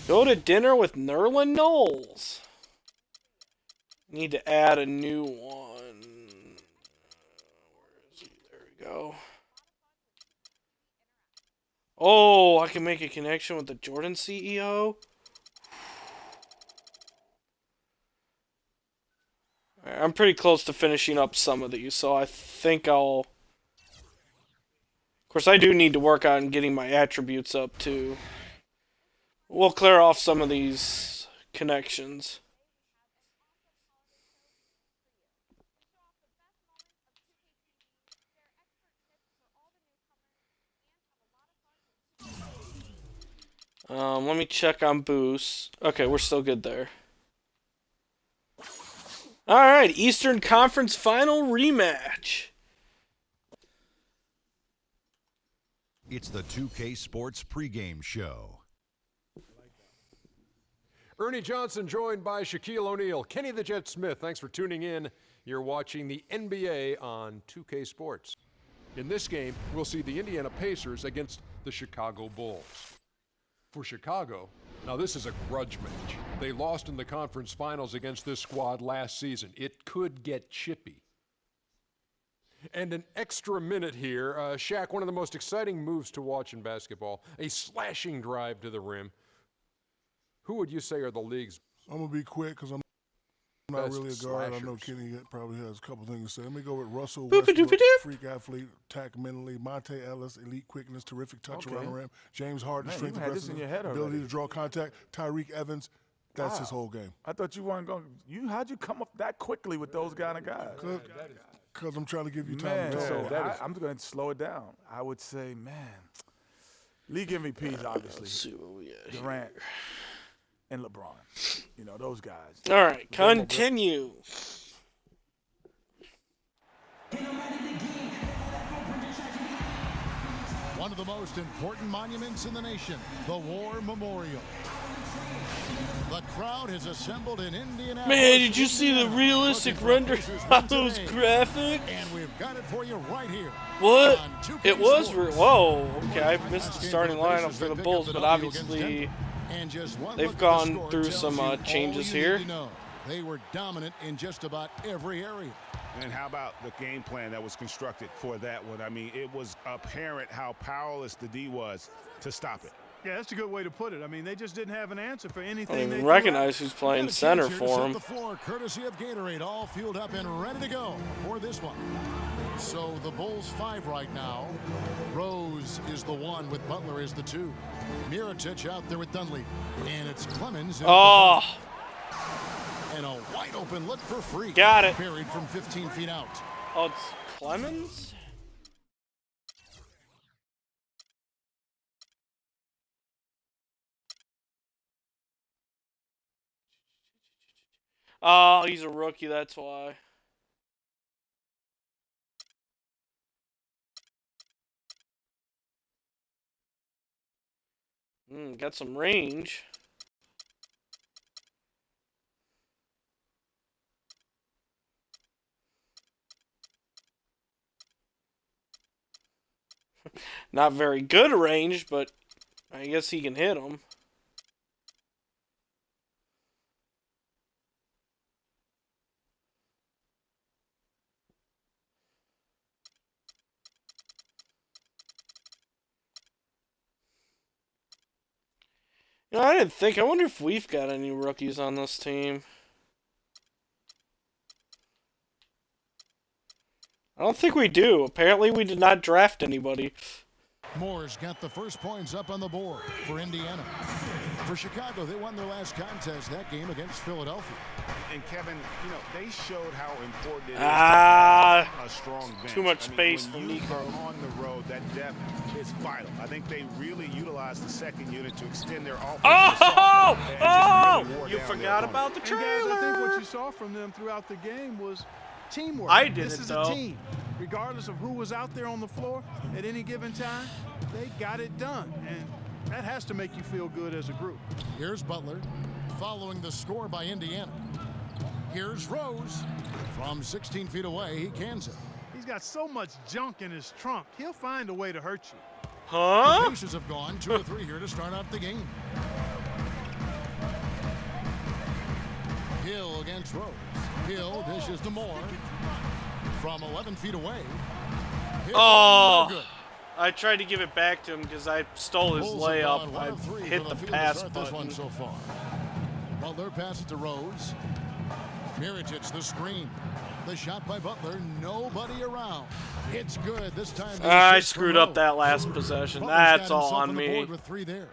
Go to dinner with Nerlin Knowles. Need to add a new one. Where is he? There we go. Oh, I can make a connection with the Jordan CEO? I'm pretty close to finishing up some of these, so I think I'll... Of course, I do need to work on getting my attributes up, too. We'll clear off some of these connections. Let me check on boosts. Okay, we're still good there. Alright, Eastern Conference Final rematch. It's the 2K Sports pregame show. Ernie Johnson joined by Shaquille O'Neal. Kenny the Jet Smith, thanks for tuning in. You're watching the NBA on 2K Sports. In this game, we'll see the Indiana Pacers against the Chicago Bulls. For Chicago, now this is a grudge match. They lost in the conference finals against this squad last season. It could get chippy. And an extra minute here. Shaq, one of the most exciting moves to watch in basketball, a slashing drive to the rim. Who would you say are the league's I'm going to be quick because I'm not best really a guard. I know slashers? Kenny probably has a couple things to say. Let me go with Russell Westbrook, freak athlete, attack mentally. Monte Ellis, elite quickness, terrific touch around the rim. James Harden, Man, strength, you had this in your head ability already. to draw contact. Tyreek Evans, that's his whole game. I thought you weren't going. How'd you come up that quickly with those kind of guys? Because I'm trying to give you time Man, to talk. so I'm going to slow it down. I would say, man, league MVPs obviously. Let's see what we got here. Durant and LeBron. You know, those guys. Alright, continue. One of the most important monuments in the nation, the War Memorial. The crowd has assembled in Indianapolis. Man, did you see the realistic render of those graphics? And we've got it for you right here. What? on 2K It was Sports. Whoa, okay, I missed the starting lineup for the Bulls, but obviously And just one they've look at the gone score through tells some you all changes you here. need to know. They were dominant in just about every area. And how about the game plan that was constructed for that one? I mean, it was apparent how powerless the D was to stop it. Yeah, that's a good way to put it. I mean, they just didn't have an answer for I anything don't they even threw recognize who's Got playing a chance center here to for set him. the floor, courtesy of Gatorade, all fueled up and ready to go for this one. So the Bulls 5 right now. Rose is the 1 with Butler is the 2. Mirotic out there with Dunleavy. And it's Clemens. Oh, And a wide open look for free. Got it. Buried from 15 feet out. oh, it's Clemens? Oh, he's a rookie, that's why. Got some range. Not very good range, but I guess he can hit him. I didn't think. I wonder if we've got any rookies on this team. I don't think we do. Apparently, we did not draft anybody. Moore's got the first points up on the board for Indiana. For Chicago, they won their last contest, that game against Philadelphia. And Kevin, you know, they showed how important it is to Ah, have a strong bench. too much space for when you Nico. are on the road, that depth is vital. I think they really utilized the second unit to extend their offense. You forgot about the And guys, I think what trailer. you saw from them throughout the game was teamwork. I didn't, This is though. a team. Regardless of who was out there on the floor at any given time, they got it done. And that has to make you feel good as a group. Here's Butler, following the score by Indiana. Here's Rose. From 16 feet away, he cans it. He's got so much junk in his trunk, he'll find a way to hurt you. The Huh? Pacers have gone 2 of 3 here to start out the game. Hill against Rose. Hill dishes to Moore. From 11 feet away. Hill, Oh. no good. I tried to give it back to him because I stole his Bulls have gone layup. 1 I of 3 hit from the field to pass start this one button. so far. Butler passes to Rose. Mirotic the screen. The shot by Butler. Nobody around. It's good this time. I screwed up that last possession. Butler's That's got all himself on the board me. with 3 there.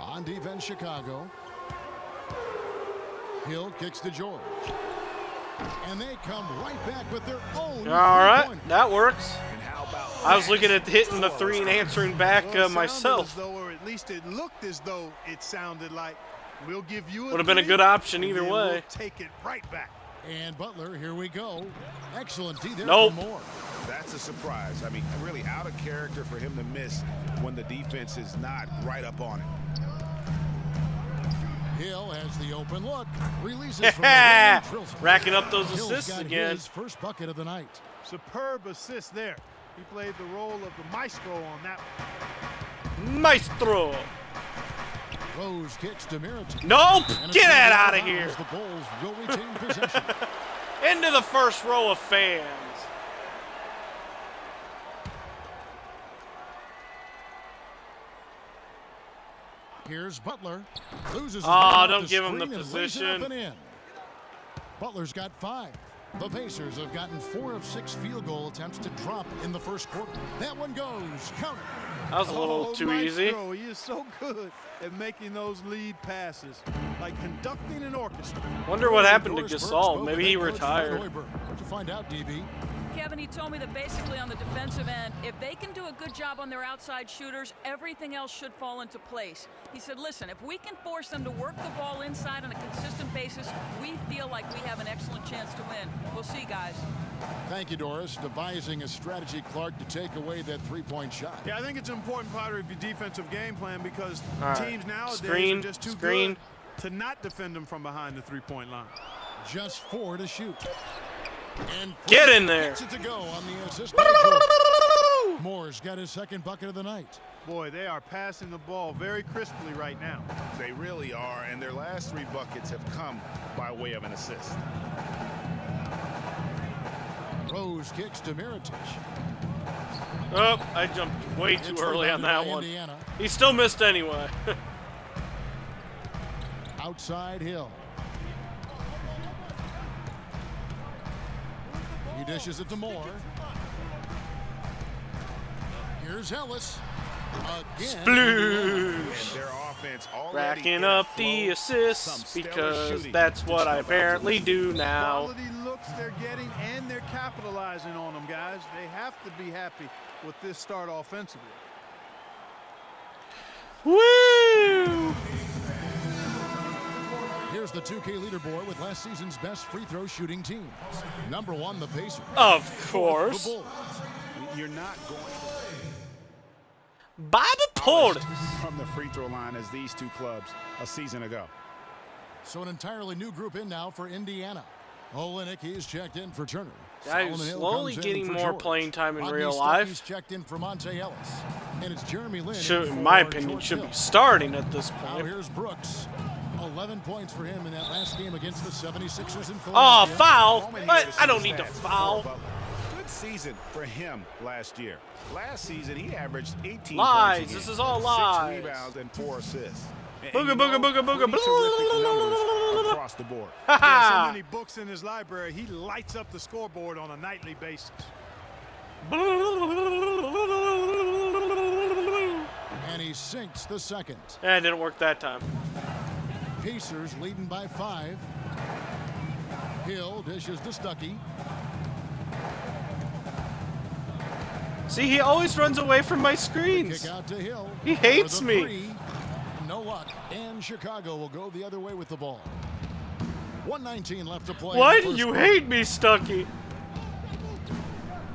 On defense, Chicago. Hill kicks to George. And they come right back with their own. All right, three-pointer. that works. And how about I was looking at hitting the 3 and answering back Well, it sounded myself. as though, or at least it looked as though it sounded like we'll give you a Would have been a three, good option and either then way. We'll take it right back. And Butler, here we go. Excellent D there Nope. for Moore. That's a surprise. I mean, really out of character for him to miss when the defense is not right up on it. Hill has the open look. Releases from the rim and drills it. Racking up those Hill's assists got again. his first bucket of the night. Superb assist there. He played the role of the maestro on that one. Maestro. Rose kicks to Mirotic. Nope. And a Get that three-point out of foul here. as the Bulls will retain possession. Into the first row of fans. Here's Butler. Loses his Oh, man off don't give him the screen and lays it up position. and in. Butler's got 5. The Pacers have gotten 4 of 6 field goal attempts to drop in the first quarter. That one goes. Count it. That was a little Oh, too easy. Maestro, he is so good at making those lead passes, like conducting an orchestra. Wonder what happened to Doris Burke Gasol. spoke Maybe with he head coach Fred retired. Hoiberg. What'd you find out, DB? Kevin, he told me that basically on the defensive end, if they can do a good job on their outside shooters, everything else should fall into place. He said, listen, if we can force them to work the ball inside on a consistent basis, we feel like we have an excellent chance to win. We'll see, guys. Thank you, Doris. Devising a strategy, Clark, to take away that 3-point shot. Yeah, I think it's an important part of your defensive game plan because All right. teams nowadays Screen, are just too screen. good to not defend them from behind the three-point line. Just 4 to shoot. And Get in there. gets it to go on the assist by George. Moore's got his second bucket of the night. Boy, they are passing the ball very crisply right now. They really are, and their last 3 buckets have come by way of an assist. Rose kicks to Mirotic. Oh, I jumped way too It's early on rebounded that by one. Indiana. He still missed anyway. Outside Hill. He dishes it to Moore. Here's Ellis. Again. Sploosh. And their offense already Racking in a up flow, the some assists stellar because shooting that's to what I keep up apparently with the do now. Quality looks they're getting, and they're capitalizing on them, guys. They have to be happy with this start offensively. Woo! Here's the 2K leaderboard with last season's best free throw shooting teams. Number 1, the Pacers. Of The course. Bulls. You're not going Bobby Portis. from the free throw line as these 2 clubs a season ago. So an entirely new group in now for Indiana. Olenek, he's checked in for Turner. Guy who's Solomon Hill slowly comes in getting for more George. playing time in Rodney real Stuckey's life. checked in for Monte Ellis. And it's Jeremy Lin. Should, in in my for opinion, George should Hill. be starting at this Now point. here's Brooks. 11 points for him in that last game against the 76ers in Oh, Philadelphia. foul! Moment here But to see I don't the need to stats for foul. Butler. Good season for him last year. Last season, he averaged 18 Lies. points a This game, is all 6 lies. rebounds and 4 assists. Booga, booga, booga, booga. Pretty terrific numbers across the board. Yeah, so many books in his library, he lights up the scoreboard on a nightly basis. And he sinks the second. Yeah, it didn't work that time. Pacers leading by 5. Hill dishes to Stuckey. See, he always runs away from my Kick screens. out to Hill. He hates for the me. 3. No luck. And Chicago will go the other way with the ball. 1:19 left to play. Why in the do first you quarter. hate me, Stuckey?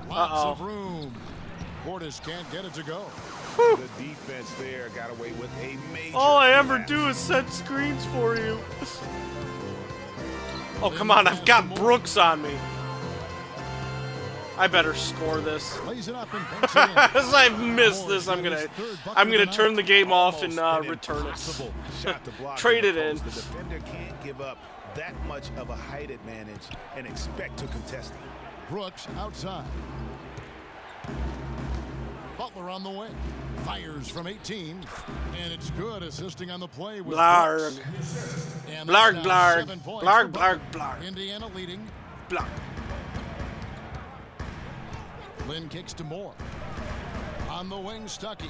Lots of room. Portis can't get it to go. The defense there got away with a major All I ever collapse. do is set screens for you. Oh, come on. I've got Brooks on me. I better score this. Plays it up and banks it in. As I miss this, I'm gonna turn the game off and Almost an return it. impossible shot to block Trade in it the in. post. The defender can't give up that much of a height advantage and expect to contest it. Brooks outside. Butler on the way. Fires from 18. And it's good, assisting on the play with Blarg. Brooks. And Blarg, that's now blarg. 7 points Blarg, for Butler. blarg, blarg. Indiana leading. Blah. Lynn kicks to Moore. On the wing, Stuckey.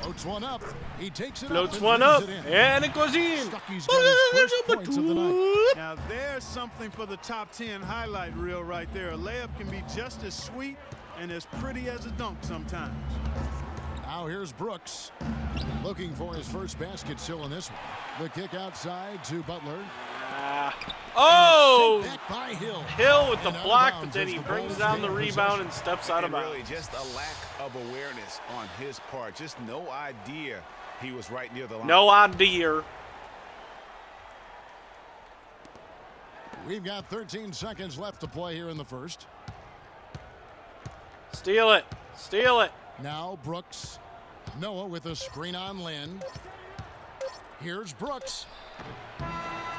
Floats one up. He takes it Floats up and one up, brings it in. and it goes in. Stuckey's got his first points of the night. Now there's something for the top 10 highlight reel right there. A layup can be just as sweet and as pretty as a dunk sometimes. Now here's Brooks. Looking for his first basket still in this one. The kick outside to Butler. Oh! Sent back by Hill. Hill with the And out of block, bounds but then as he the brings Bulls down the gain rebound possession. and steps out of And really bounds. just a lack of awareness on his part. Just no idea he was right near the line. No idea. We've got 13 seconds left to play here in the first. Steal it. Steal it. Now Brooks. Noah with a screen on Lynn. Here's Brooks.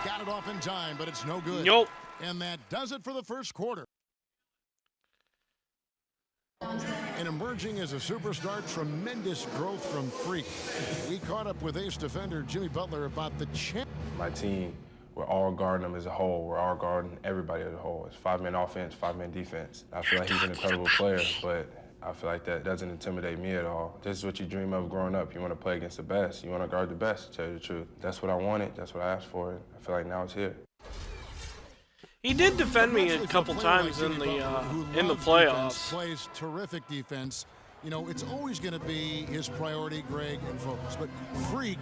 Got it off in time, but it's no good. Nope. And that does it for the first quarter. And emerging as a superstar, tremendous growth from Freak. We caught up with ace defender Jimmy Butler about the champ. My team, we're all guarding them as a whole. We're all guarding everybody as a whole. It's 5-man offense, 5-man defense. I feel like he's an incredible player, but I feel like that doesn't intimidate me at all. This is what you dream of growing up. You want to play against the best. You want to guard the best, to tell you the truth. That's what I wanted. That's what I asked for. I feel like now it's here. He did defend me a Especially for couple player times like in Jimmy the Butler, who in the loves playoffs. defense, plays terrific defense. You know, it's always going to be his priority, Greg, and focus. But Freak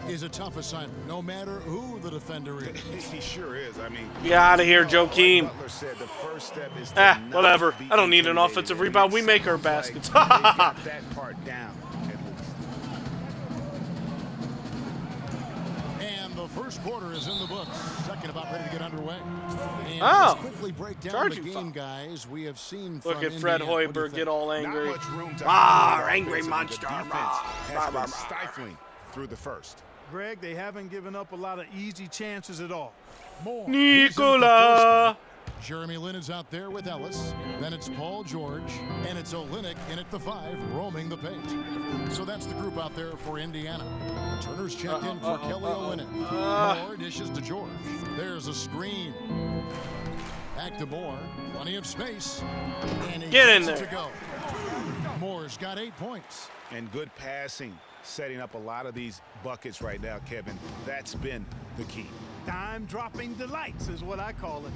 is a tough assignment, no matter who the defender is. He sure is. I mean, Get out of here, Joakim. Butler said the first step is to not Whatever. be I don't need an intimidated. offensive And it rebound. We make our seems like baskets. they got that part down, at least. And the first quarter is in the books. Second about ready to get underway. And Oh. let's quickly break down Charging the foul. game, guys. We have seen Look from at Fred Indiana. What do you Hoiberg think? get all Not angry. much room to Ah, operate angry offensively. monster. The defense has been stifling through the first. Greg, they haven't given up a lot of easy chances at all. More. Nicola. Jeremy Lin is out there with Ellis. Then it's Paul George. And it's Olynyk in at the 5, roaming the paint. So that's the group out there for Indiana. Turner's checked in for Kelly Olynyk. Moore dishes to George. There's a screen. Back to Moore. Plenty of space. And he Get in gets it there. to go. Moore's got 8 points. And good passing, setting up a lot of these buckets right now, Kevin. That's been the key. Time-dropping delights is what I call it.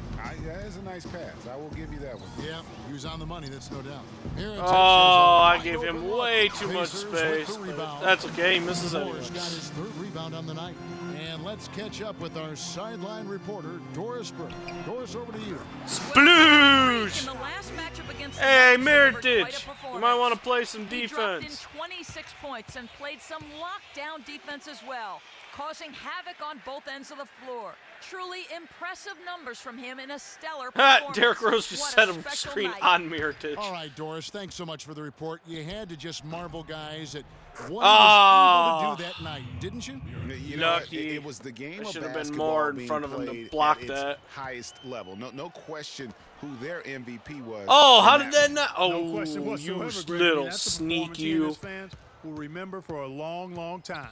That is a nice pass. I will give you that one. Yeah, he was on the money, that's no doubt. Here in Oh, Texas, I a gave wide him open look. way too much Pacers with space. the rebound. That's okay. He misses anyway. Moore's got his 3rd rebound on the night. And let's catch up with our sideline reporter, Doris Burke. Doris, over to you. Sploosh! In the last matchup against the Hey, Nuggets, delivered quite a Meritage. You performance. might want to play some He dropped in defense. 26 points and played some lockdown defense as well, causing havoc on both ends of the floor. Truly impressive numbers from him in a stellar performance. Derrick Rose just What set a a special screen night. on Meritage. All right, Doris, thanks so much for the report. You had to just marvel, guys, at what he Oh. was able to do that night, didn't you? You know, Lucky. it was the game There of should have been basketball more in being front of him to played block at its that. highest level. No question who their MVP was. Oh, how in did that not? No Oh, question you whatsoever, Greg. I mean, little that's the sneak, performance he and you. his fans will remember for a long, long time.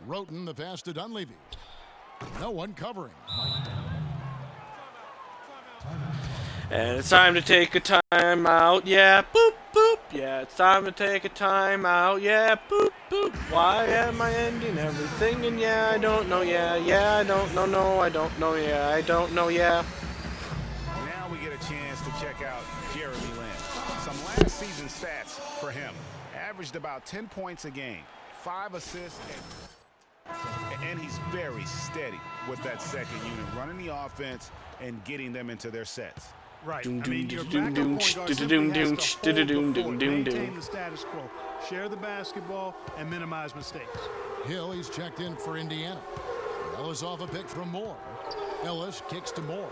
Roten, the pass to Dunleavy. No one covering. And it's time to take a time out. Yeah, boop, boop. Yeah, it's time to take a time out. Yeah, boop, boop. Why am I ending everything? And yeah, I don't know. Yeah, yeah, I don't know. No, I don't know. Yeah, I don't know. Yeah. Now we get a chance to check out Jeremy Lin. Some last season stats for him. Averaged about 10 points a game, 5 assists, and he's very steady with that second unit, running the offense and getting them into their sets. Right. I mean, your backup point guard simply has to hold the fort, maintain the status quo, share the basketball, and minimize mistakes. Hill, he's checked in for Indiana. Ellis off a pick from Moore. Ellis kicks to Moore.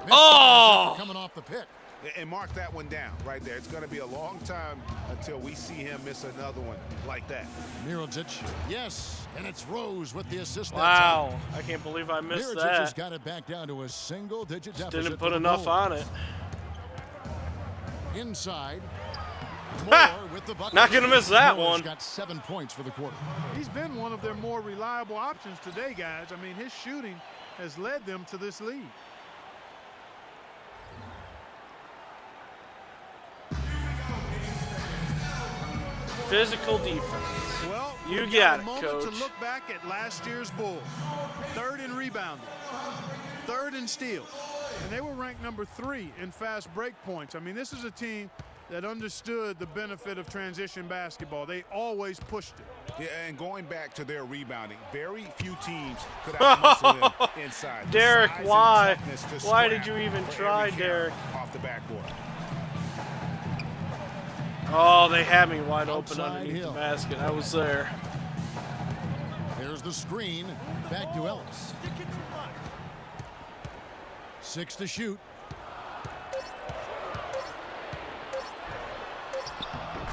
Oh! Coming off the pick. And mark that one down right there. It's going to be a long time until we see him miss another one like that. Mirotic, yes, and it's Rose with the assist. Wow, I can't believe I missed Mirotic that. has got it back down to a single-digit deficit. Didn't put enough on it. Inside. Moore with the bucket. Not gonna miss that Moore's one. Got 7 points for the quarter. He's been one of their more reliable options today, guys. I mean, his shooting has led them to this lead. Physical defense. Well, you we've got a it, moment Coach. to look back at last year's Bulls. 3rd in rebounding, 3rd in steals, and they were ranked number 3 in fast break points. I mean, this is a team that understood the benefit of transition basketball. They always pushed it. Yeah, and going back to their rebounding, very few teams could outmuscle them inside. Derek, The size why? and toughness to Why did scrap you even for try, every carry Derek? off the backboard. Oh, they had me wide open Outside underneath Hill. the basket. I was there. There's the screen. Back to Ellis. 6 to shoot.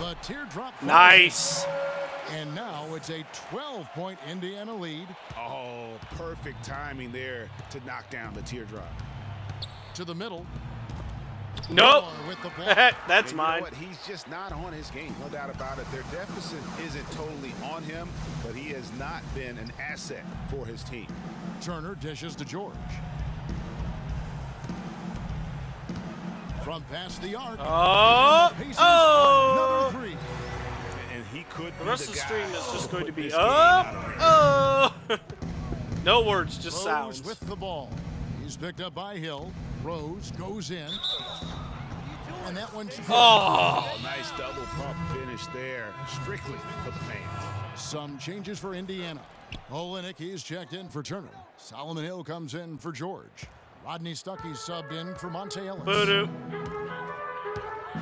The teardrop. Nice. And now it's a 12-point Indiana lead. Oh, perfect timing there to knock down the teardrop. To the middle. Nope. Moore with the block. That's And mine. You know what? He's just not on his game, no doubt about it. Their deficit isn't totally on him, but he has not been an asset for his team. Turner dishes to George. From past the arc. Oh. Pacers Oh. another 3. And he could The be rest of the guy stream is just to going to put be this game out of hand. oh. No words, just Rose sounds. with the ball. He's picked up by Hill. Rose goes in. And that one's good. Oh. Nice double pump finish there, strictly for the fans. Some changes for Indiana. Olenek, he's checked in for Turner. Solomon Hill comes in for George. Rodney Stuckey subbed in for Monte Ellis. Boo-doo. To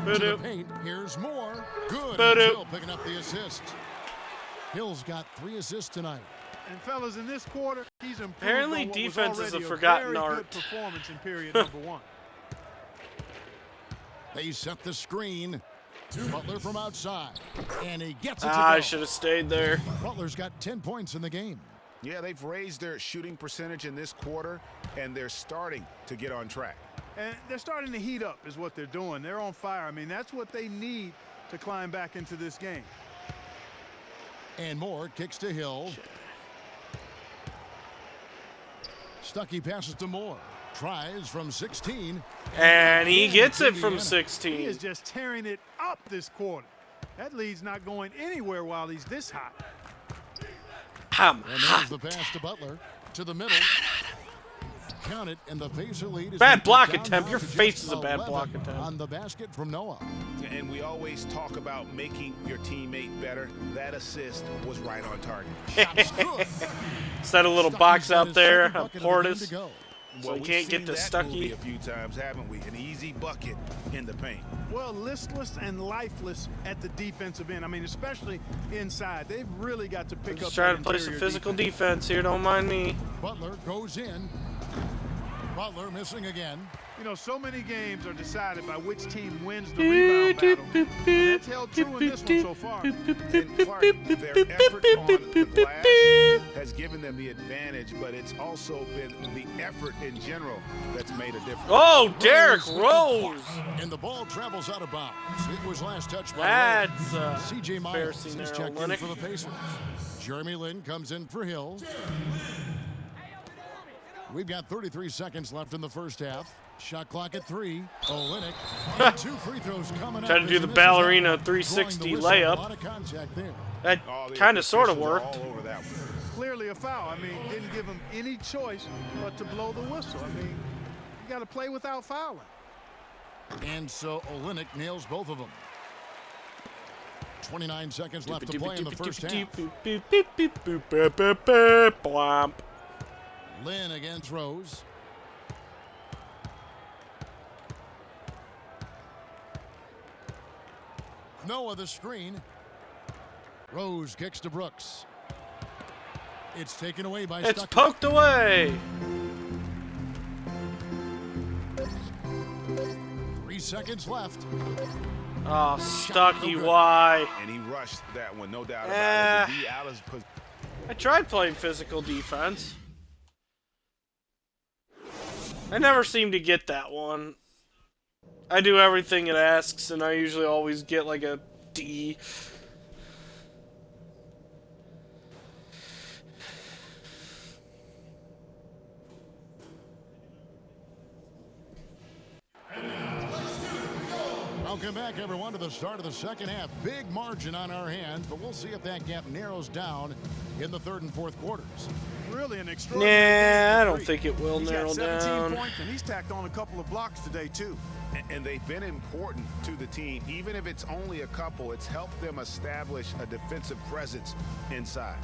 the Boo-doo. paint, here's Moore. Good. Boo-doo. Hill picking up the assist. Hill's got 3 assists tonight. And fellas, in this quarter, he's improved. Apparently on what was defense is already a forgotten very art. Good performance in period number 1. They set the screen. Butler from outside. And he gets it to I go. should have stayed there. Butler's got 10 points in the game. Yeah, they've raised their shooting percentage in this quarter, and they're starting to get on track. And they're starting to heat up is what they're doing. They're on fire. I mean, that's what they need to climb back into this game. And Moore kicks to Hill. Stuckey passes to Moore. Tries from 16. And he gets it from He 16. is just tearing it up this quarter. That lead's not going anywhere while he's this hot. I'm And there's the pass to Butler. To the middle. Count it, and the Pacer lead is Bad block down attempt. now Your to face just is a bad 11 block attempt. on the basket from Noah. And we always talk about making your teammate better. That assist was right on target. Shot's good. Set a little Stuckey's box got out his there second on bucket of the game to Portis. go. So he we've can't get seen to that movie Stuckey. a few times, haven't we? An easy bucket in the paint. Well, listless and lifeless at the defensive end. I mean, especially inside. They've really got to pick up. Just trying to that play some interior physical defense. defense here. Don't mind me. Butler goes in. Butler missing again. You know, so many games are decided by which team wins the rebound battle. And that's held true in this one so far. And Clark, their effort on the glass has given them the advantage, but it's also been the effort in general that's made a difference. Oh, Derrick Rose! And the ball travels out of bounds. It was last touched by That's C.J. Miles embarrassing is there, checked in Olynyk. for the Pacers. Jeremy Lin comes in for Hill. We've got 33 seconds left in the first half. Shot clock at 3. Olynyk. And 2 free throws coming up. Tried to do the ballerina 360 layup. A lot of contact there. That kind of sort of worked. All over that one. Clearly a foul. I mean, didn't give him any choice but to blow the whistle. I mean, you got to play without fouling. And so Olynyk nails both of them. 29 seconds left to play in the first half. Blomp. Lin against Rose. Noah the screen. Rose kicks to Brooks. It's taken away by It's Stuckey. poked away. 3 seconds left. Oh, Stuckey, why? And he rushed that one, no doubt about it. To be out of position. I tried playing physical defense. I never seem to get that one. I do everything it asks, and I usually always get like a D. Welcome back, everyone, to the start of the second half. Big margin on our hands, but we'll see if that gap narrows down in the third and fourth quarters. Really an extraordinary Nah, I don't think it will narrow He's got 17 down. points, and he's tacked on a couple of blocks today, too. And they've been important to the team. Even if it's only a couple, it's helped them establish a defensive presence inside.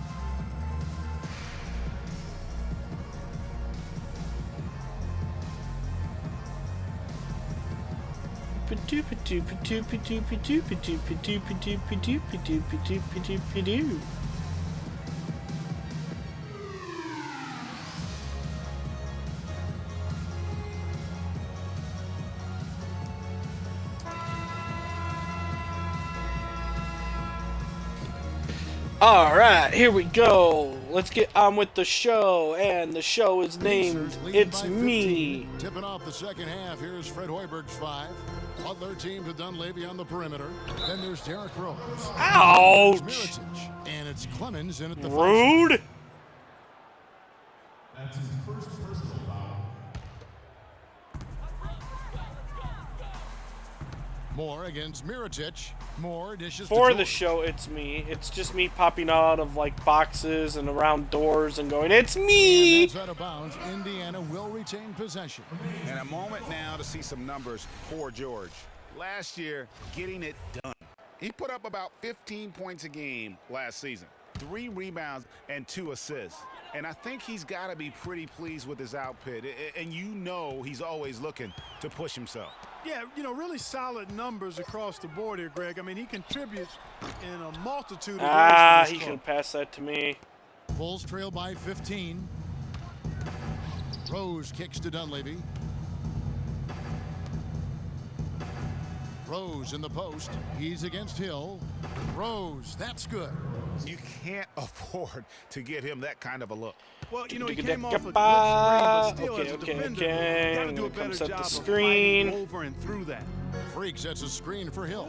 All right, here we go. Let's get on with the show, and the show is named Pacers leading It's by Me. 15. Tipping off the second half, here's Fred Hoiberg's 5. Butler team to Dunleavy on the perimeter. Then there's Derrick Rose. Ouch! Mirotic. And it's Clemens in at the Rude. That's his first personal foul. Moore against Mirotic. Moore dishes For to the George. show, it's me. It's just me popping out of like boxes and around doors and going, "It's me!" And that's out of bounds. Indiana will retain possession. And a moment now to see some numbers for George. Last year, getting it done. He put up about 15 points a game last season, 3 rebounds and 2 assists. And I think he's got to be pretty pleased with his output. And you know he's always looking to push himself. Yeah, you know, really solid numbers across the board here, Greg. I mean, he contributes in a multitude of ways. Ah, to he this can club. pass that to me. Bulls trail by 15. Rose kicks to Dunleavy. Rose in the post. He's against Hill. Rose, that's good. You can't afford to give him that kind of a look. Well, you know, he came off a good screen, but still, Okay, as a okay, defender, okay. you got to I'm do a gonna come better set job the of screen. fighting over and through that. Freak sets a screen for Hill.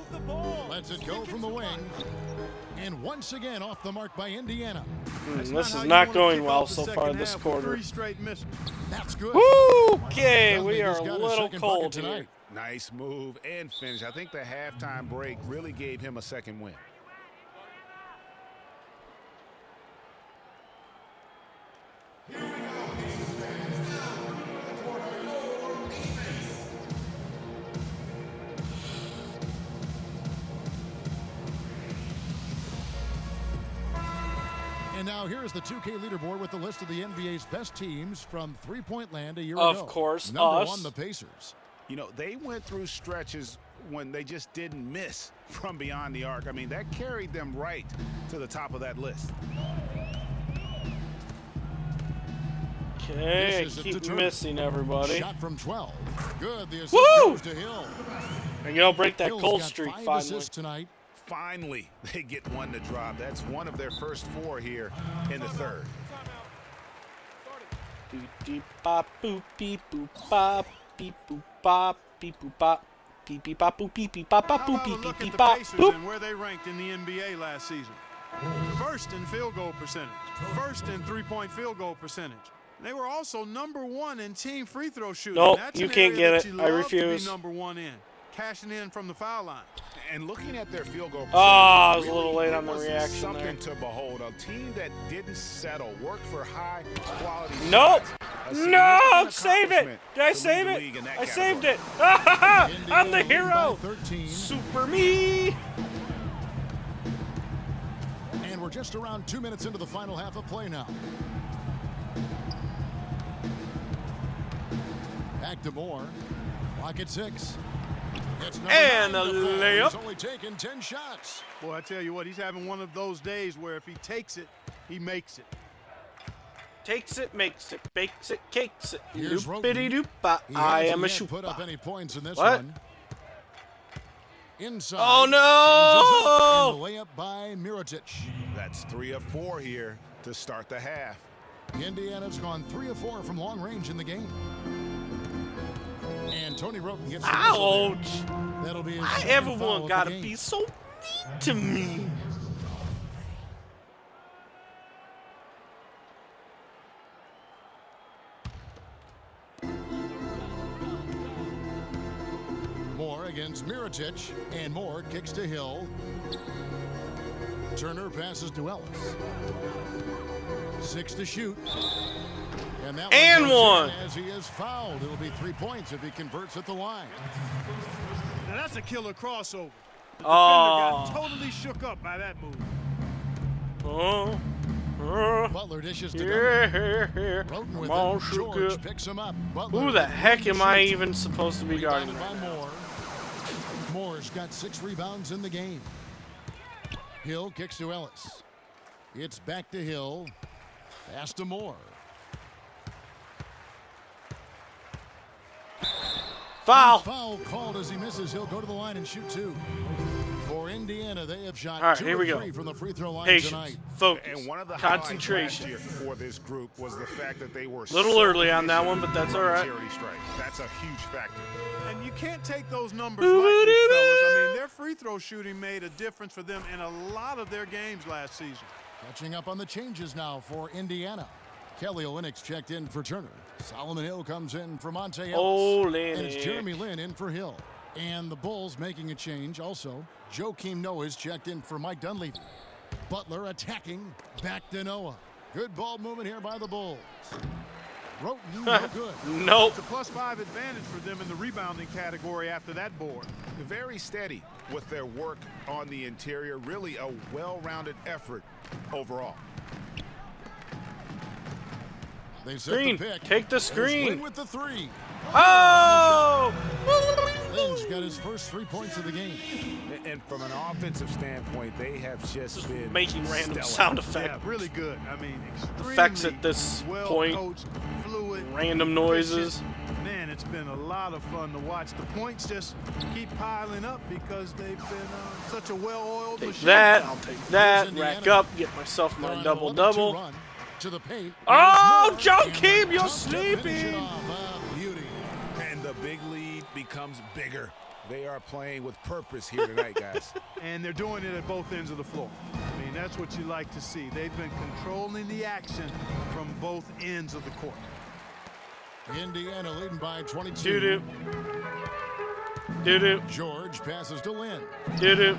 Lets it go from the wing. And once again off the mark by Indiana. This how is you not wanna going kick well off the so second far half this with quarter. 3 straight misses. That's good. Woo! Okay, we Dunleavy's are a got his little second cold bucket here. tonight. Nice move and finish. I think the halftime break really gave him a second win. And now here's the 2K leaderboard with the list of the NBA's best teams from three-point land a year Of ago. course, Number us. 1, the Pacers. You know, they went through stretches when they just didn't miss from beyond the arc. I mean, that carried them right to the top of that list. Okay, I Misses it keep to Turner. missing everybody. Shot from 12. Good. The assist Woo! goes to Hill. And you'll break that Hill's cold got streak 5 finally. assists tonight. Finally, they get one to drop. That's one of their first 4 here in the third. Beep bop boop beep boop bop beep boop bop beep boop bop beep beep bop boop beep beep bop bop How boop about a beep look beep at the bop Pacers boop. and where they ranked in the NBA last season? First in field goal percentage. First in three-point field goal percentage. They were also #1 in team free throw shooting. Nope, That's you an can't area get that it. you I love to be refuse. #1 in. Cashing in from the foul line. And looking at their field goal percentage, I was a little late on the it was reaction something there. to behold. A team that didn't settle, worked for high quality Nope. shots. No, save it. Did I save it? I saved it. I'm the hero. 13. Super me. And we're just around 2 minutes into the final half of play now. Back to Moore. Clock at 6. It's And 9 a to fall. layup. He's only taken 10 shots. Boy, I tell you what, he's having one of those days where if he takes it, he makes it. Takes it, makes it, bakes it, cakes it. Here's Doopity Roten. doopa. He I hasn't am a yet put up shoopa. any points in this What? one. Inside. Oh, Changes up, no! and the layup by Mirotic. That's 3 of 4 here to start the half. Indiana's gone 3 of 4 from long range in the game. And Tony Roten gets the Ouch! whistle there. That'll be his Why second everyone foul of the gotta game. be so mean to me? Moore against Mirotic, and Moore kicks to Hill. Turner passes to Ellis. 6 to shoot. And that And goes one. in as he is fouled. It'll be 3 points if he converts at the line. Now that's a killer crossover. The defender Oh. got totally shook up by that move. Oh. Butler dishes to Here. Roten with Come on, it. shoot George it. picks him up. Butler Who the with heck one am I shoot. even supposed to be guarding? Rebounded by Moore. Moore's got 6 rebounds in the game. Hill kicks to Ellis. It's back to Hill. Pass to Moore. Foul. Foul called as he misses. He'll go to the line and shoot 2. For Indiana, they have shot All right, 2 here we of go. 3 from the free throw line Patience. tonight. Focus. And one of the Concentration. highlights last year for this group was the fact that they were Little so early on that efficient one, but that's from all right. charity stripe. That's a huge factor. And you can't take those numbers lightly, fellas. I mean, their free throw shooting made a difference for them in a lot of their games last season. Catching up on the changes now for Indiana. Kelly Olynyk checked in for Turner. Solomon Hill comes in for Monte Ellis. Olynyk. And it's Jeremy Lin in for Hill. And the Bulls making a change also. Joakim Noah's checked in for Mike Dunleavy. Butler attacking. Back to Noah. Good ball movement here by the Bulls. Roten, no good. Nope. It's a +5 advantage for them in the rebounding category after that board. Very steady with their work on the interior. Really a well-rounded effort overall. They set Screen. the pick. Take the There's screen. Lin with the 3. Oh! Lin's got his first 3 points of the game. And from an offensive standpoint, they have just been Making random stellar. sound effects. Yeah, really good. I mean, extremely Effects at this well point. coached, fluid, Random noises. efficient. Man, it's been a lot of fun to watch. The points just keep piling up because they've been such a well-oiled Take machine. that. I'll take that. Here's Rack Indiana. up. Get myself They're my on an double-double. 11-2 run to the paint. Oh, Here's Moore. Joakim, And you're tough to finish it sleeping. off. Beauty. And the big lead becomes bigger. They are playing with purpose here tonight, guys. And they're doing it at both ends of the floor. I mean, that's what you like to see. They've been controlling the action from both ends of the court. Indiana leading by 22. Doo-doo. Doo-doo. George passes to Lin. Doo-doo.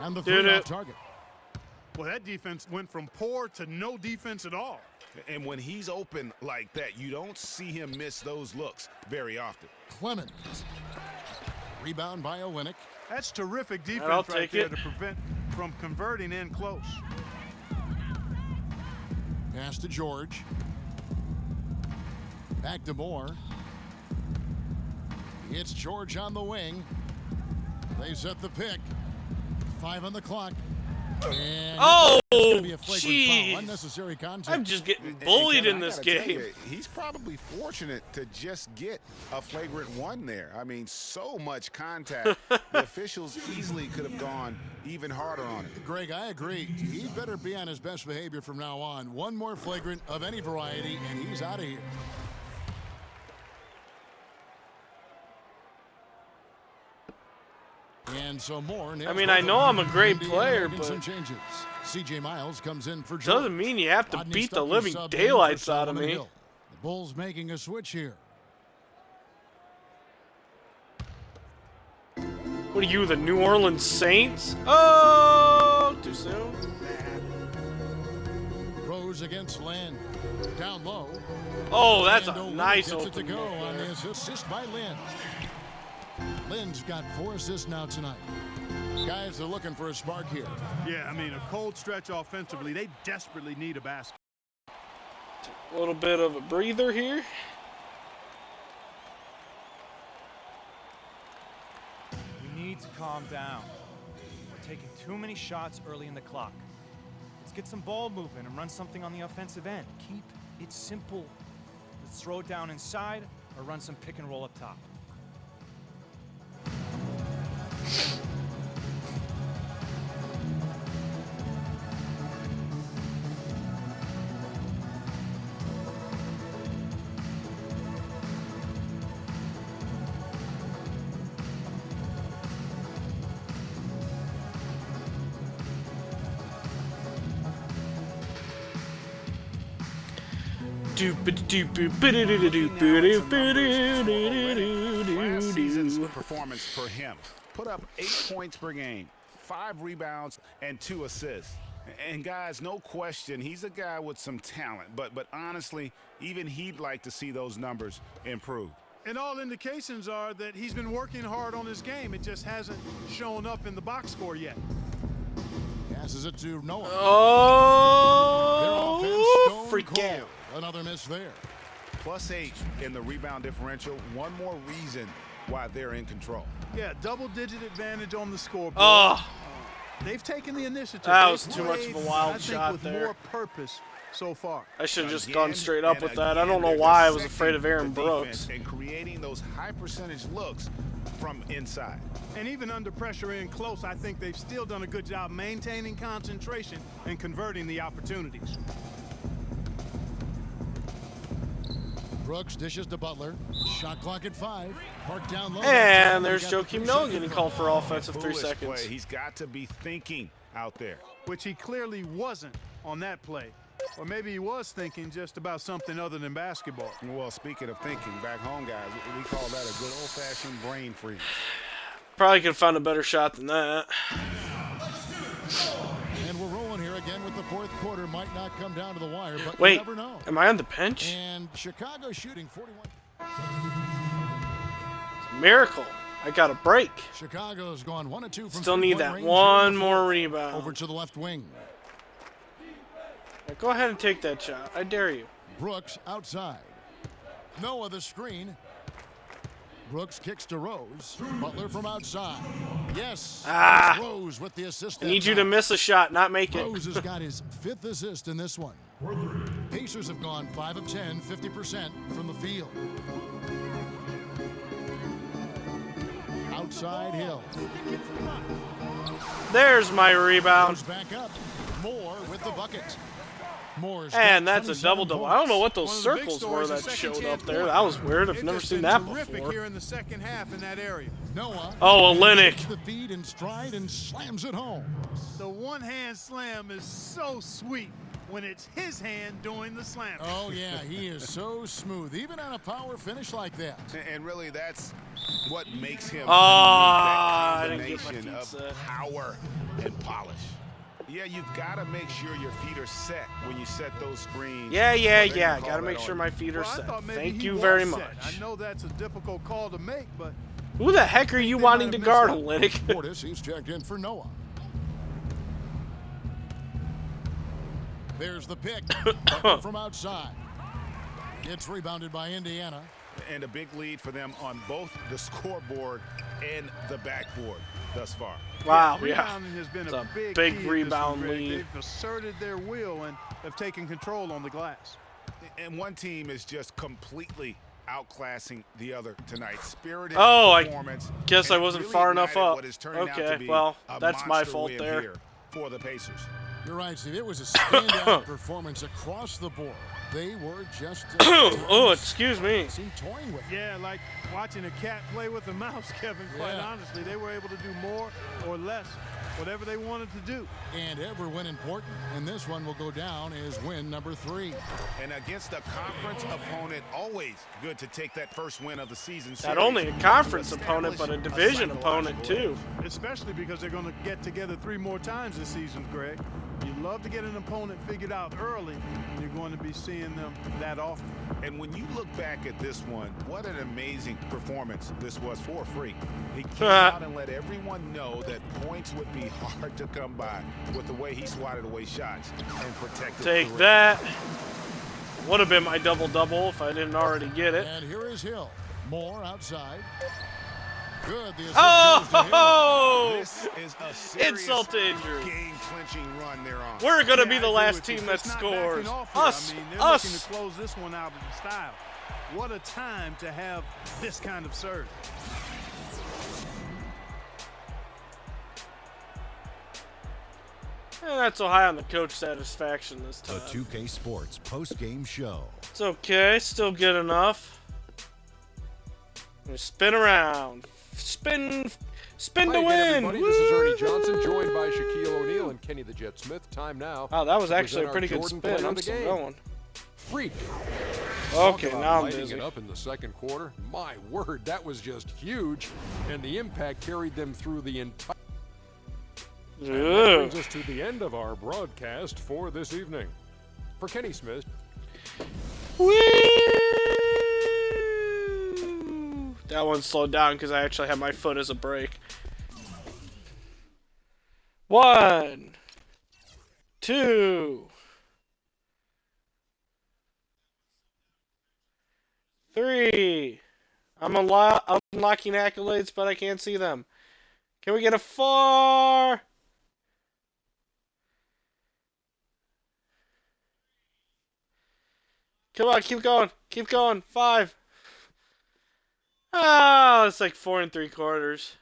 And the Did three it. off target. Well, that defense went from poor to no defense at all. And when he's open like that, you don't see him miss those looks very often. Clemens. Rebound by Olynyk. That's terrific defense I'll right take there it. to prevent from converting in close. Pass to George. Back to Moore. It's George on the wing. They set the pick. 5 on the clock. And Oh, it's gonna be a flagrant foul. jeez. Unnecessary contact. I'm just getting bullied in this game. You, he's probably fortunate to just get a flagrant one there. I mean, so much contact. The officials easily could have gone even harder on it. Greg, I agree. He better be on his best behavior from now on. One more flagrant of any variety, and he's out of here. And so more. I mean, I know I'm a great player, but some changes. CJ Miles comes in for doesn't mean you have to beat the living daylights out of me. The Bulls making a switch here. What are you, the New Orleans Saints? Oh, too soon. Rose against Lynn. Down low. Oh, that's a Lando nice gets it open to go look on there. the assist by Lynn. Lynn's got 4 assists now tonight. Guys are looking for a spark here. Yeah, I mean, a cold stretch offensively. They desperately need a basket. A little bit of a breather here. We need to calm down. We're taking too many shots early in the clock. Let's get some ball movement and run something on the offensive end. Keep it simple. Let's throw it down inside or run some pick and roll up top. Last season's performance for him. Put up 8 points per game, 5 rebounds, and 2 assists. And guys, no question, he's a guy with some talent. But honestly, even he'd like to see those numbers improve. And all indications are that he's been working hard on his game. It just hasn't shown up in the box score yet. Passes it to Noah. Oh, freak out. Another miss there. +8 in the rebound differential. One more reason why they're in control. Yeah, double-digit advantage on the scoreboard. Oh. They've taken the initiative. That was too much of a wild I think shot with there. more purpose so far. I should have just gone straight up with that. I don't know why I was afraid of Aaron Brooks. And creating those high percentage looks from inside. And even under pressure in close, I think they've still done a good job maintaining concentration and converting the opportunities. Brooks dishes to Butler. Shot clock at 5. Park down low. And there's Joakim Noah getting called for offensive 3 Foolish seconds. play. He's got to be thinking out there. Which he clearly wasn't on that play. Or maybe he was thinking just about something other than basketball. Well, speaking of thinking, back home, guys, we call that a good old-fashioned brain freeze. Probably could have found a better shot than that. And we're rolling here again with the 4th quarter. Might not come down to the wire, but Wait, you never know. am I on the bench? And Chicago shooting 41. Miracle. I got a break. Chicago's gone 1 of 2 from Still need that range. one more rebound. Over to the left wing. Now go ahead and take that shot. I dare you. Brooks outside. Noah the screen. Brooks kicks to Rose. Butler from outside. Yes. Ah. Rose with the assist. I need you to miss a shot, not make it. Rose has got his 5th assist in this one. Pacers have gone 5 of 10, 50% from the field. Outside Hill. There's my rebound. Goes back up. Moore with the bucket. Moore's And got that's a 27 double-double. I don't know what those One of the big circles stories were is that second showed chance up there. point. That was weird. I've They've never just seen been that terrific before. here in the second half in that area. Noah. Oh, Olynyk. Gets the feed in stride and slams it home. The one-hand slam is so sweet when it's his hand doing the slam. Oh, yeah, he is so smooth, even on a power finish like that. And really, that's what makes him I didn't that get my combination feet of set. power and polish. Yeah, you've got to make sure your feet are set when you set those screens. Yeah. They can call Got to that make on sure you. my feet are Well, I set. thought maybe Thank he you was very set. much. I know that's a difficult call to make, but Who the heck are you They wanting might to have guard, missed Olynyk? Portis, he's checked in for Noah. There's the pick. Butler from outside. It's rebounded by Indiana. and a big lead for them on both the scoreboard and the backboard thus far. Wow, yeah. Rebounding has been It's a a big big key in rebound this one, Greg. lead. They've asserted their will and have taken control on the glass. And one team is just completely outclassing the other tonight. Spirited performance. I guess I and wasn't really far enough ignited up. what is turning out to Okay, be well, a that's my monster fault win there. here for the Pacers. You're right, Steve. It was a standout performance across the board. They were just oh, excuse me. Seemed toying with it. Yeah, like watching a cat play with a mouse, Kevin. Quite honestly, they were able to do more or less, whatever they wanted to do. And every win important, and this one will go down as win number 3. And against a conference opponent, always good to take that first win of the season. Not only a conference opponent, but a division opponent too. Especially because they're going to get together 3 more times this season, Greg. You love to get an opponent figured out early, and you're going to be seeing them that often. And when you look back at this one, what an amazing performance this was for Freak. He came out and let everyone know that points would be hard to come by with the way he swatted away shots and protected. Take that. Would have been my double-double if I didn't already get it. And here is Hill. Moore outside. Good. The assist Oh! This is a serious Insult to injury. game-clinching run they're on. We're going to be I the agree last with you. team that It's not scores. backing off here. Us. I mean, they're Us. looking to close this one out in style. What a time to have this kind of serve. Not so high on the coach satisfaction this The time. 2K Sports post-game show. It's okay. Still good enough. Spin around. Spin Hi to again, win. everybody. This is Ernie Johnson, joined by Shaquille O'Neal and Kenny the Jet Smith. Time now. Oh, that was to actually a present pretty our good Jordan spin. player of I'm the still game. going. Freak. Okay, Talk about now I'm lighting busy. it up in the second quarter. My word, that was just huge, and the impact carried them through the entire. And that brings us to the end of our broadcast for this evening. For Kenny Smith. Woo! That one slowed down because I actually had my foot as a brake. 1, 2, 3. I'm unlocking accolades, but I can't see them. Can we get a 4? Come on, keep going. Keep going. 5. Oh, it's like 4 3/4.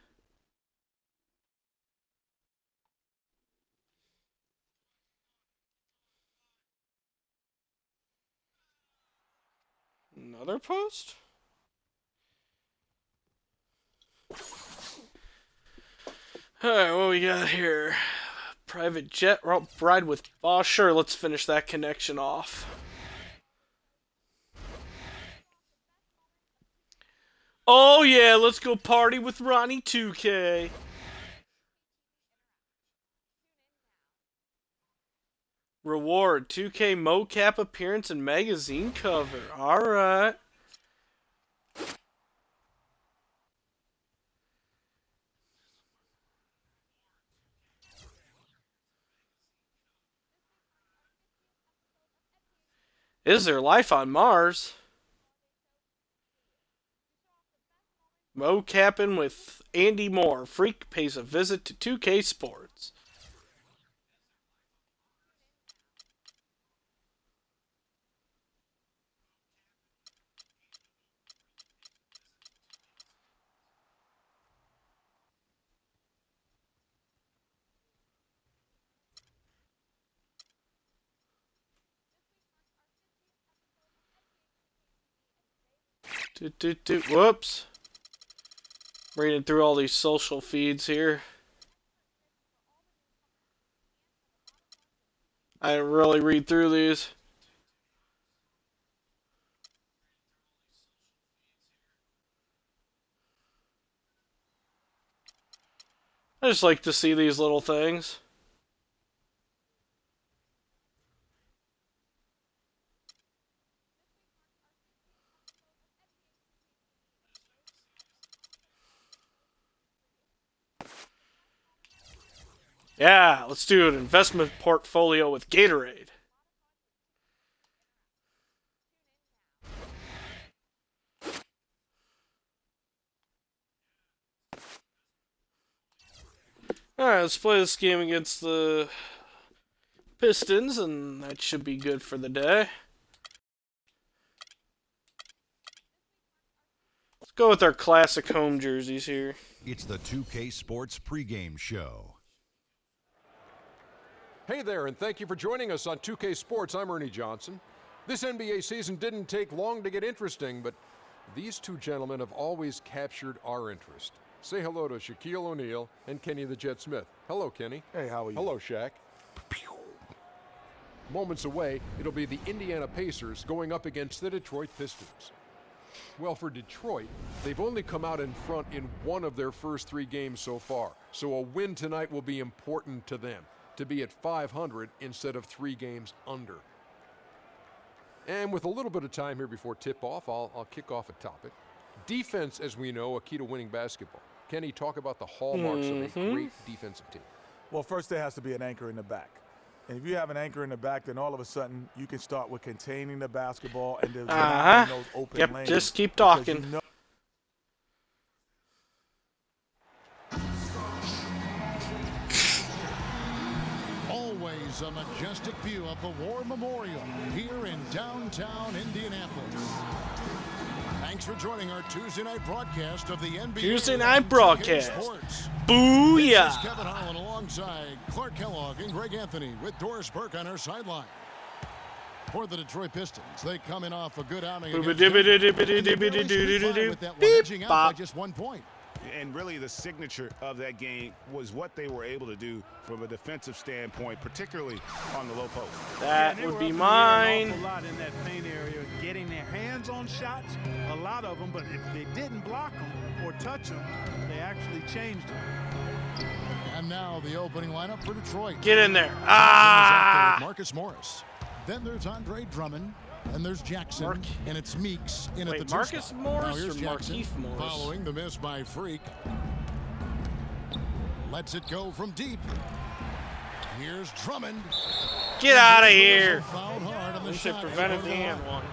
Another post? Alright, what we got here? Private jet ride with... Oh, sure, let's finish that connection off. Oh yeah, let's go party with Ronnie 2K. Reward 2K mocap appearance and magazine cover. Alright. Is there life on Mars? Mocapping with Andy Moore. Freak pays a visit to 2K Sports. Whoops. Reading through all these social feeds here. I didn't really read through these. I just like to see these little things. Yeah, let's do an investment portfolio with Gatorade. Alright, let's play this game against the Pistons, and that should be good for the day. Let's go with our classic home jerseys here. It's the 2K Sports pregame show. Hey there, and thank you for joining us on 2K Sports. I'm Ernie Johnson. This NBA season didn't take long to get interesting, but these two gentlemen have always captured our interest. Say hello to Shaquille O'Neal and Kenny the Jet Smith. Hello, Kenny. Hey, how are you? Hello, Shaq. Moments away, it'll be the Indiana Pacers going up against the Detroit Pistons. Well, for Detroit, they've only come out in front in one of their first 3 games so far, so a win tonight will be important to them, to be at 500 instead of 3 games under. And with a little bit of time here before tip-off, I'll kick off a topic. Defense, as we know, a key to winning basketball. Kenny, talk about the hallmarks of a great defensive team. Well, first there has to be an anchor in the back. And if you have an anchor in the back, then all of a sudden you can start with containing the basketball and then those open lanes. Just keep talking. You know Always a majestic view of the War Memorial here in downtown Indianapolis. Thanks for joining our Tuesday night broadcast of the NBA. Tuesday night broadcast. Booyah! Booyah! This is Kevin Holland alongside Clark Kellogg and Greg Anthony with Doris Burke on our sideline. For the Detroit Pistons, they coming off a good outing against Denver, and they barely squeaked by with that one, edging out by just 1 point. And really the signature of that game was what they were able to do from a defensive standpoint, particularly on the low post. That they would were be up in the air mine. an awful lot in that paint area, getting their hands on shots, a lot of them, but if they didn't block them or touch them, they actually changed them. And now the opening lineup for Detroit. Get in there. Marcus Morris. Then there's Andre Drummond. And there's Jackson, and it's Meeks in at the 2 Marcus spot. Morris now here's or Jackson, Markieff Morris? following the miss by Freak. Lets it go from deep. Here's Drummond. Get out of here. Fouled hard on the They shot. prevented the and one.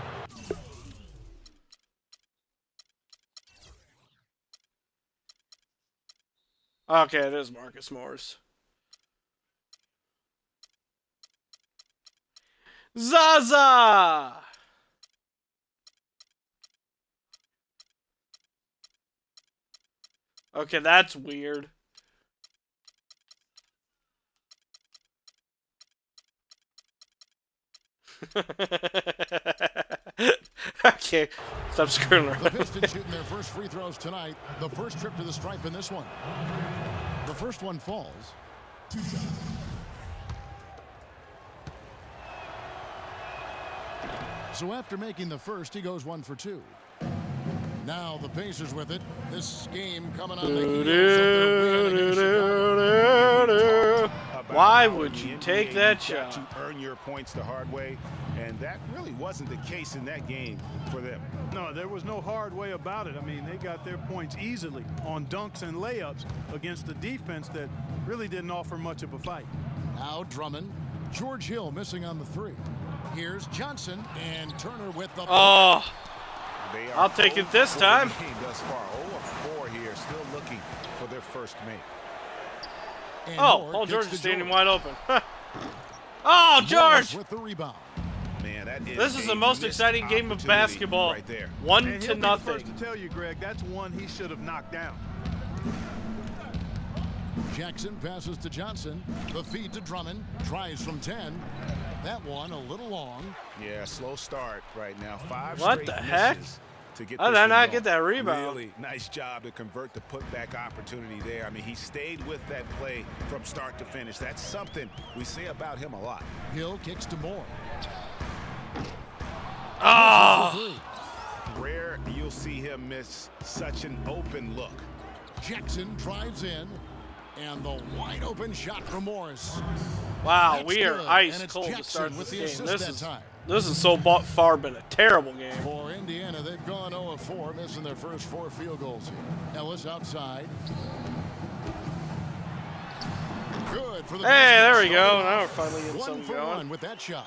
Okay, it is Marcus Morris. Zaza! Okay, that's weird. Okay, stop screwing around. The Pistons shooting their first free throws tonight. The first trip to the stripe in this one. The first one falls. 2 shots. So after making the first, he goes 1 for 2. Now the Pacers with it. This game coming on the heels of their win against Chicago. Why would you take that shot? To earn your points the hard way, and that really wasn't the case in that game for them. No, there was no hard way about it. I mean, they got their points easily on dunks and layups against a defense that really didn't offer much of a fight. Now Drummond. George Hill missing on the 3. Here's Johnson and Turner with the. Oh, I'll take it this time. Thus far, 0-4 here, still looking for their first make. And oh, Paul George is standing wide open. Oh, George! With the rebound. Man, that is this is the most exciting game of basketball. Right there. 1 And to he'll be nothing. the first to tell you, Greg, that's one he should have knocked down. Jackson passes to Johnson. The feed to Drummond. Tries from 10. That one a little long. Yeah, slow start right now. 5 What straight the heck? misses to get How did this I one not going. get that rebound? Really nice job to convert the putback opportunity there. I mean, he stayed with that play from start to finish. That's something we say about him a lot. Hill kicks to Moore. Oh! Rare you'll see him miss such an open look. Jackson drives in. And the wide open shot from Morris. Wow, That's we are good. ice And cold to Jackson start with this the game. assist that time. This is so far been a terrible game. For Indiana, they've gone 0-4, missing their first 4 field goals here. Ellis outside. Good for the Hey, there we basket. go. Starting Now we're off finally getting 1 something for going. 1 with that shot.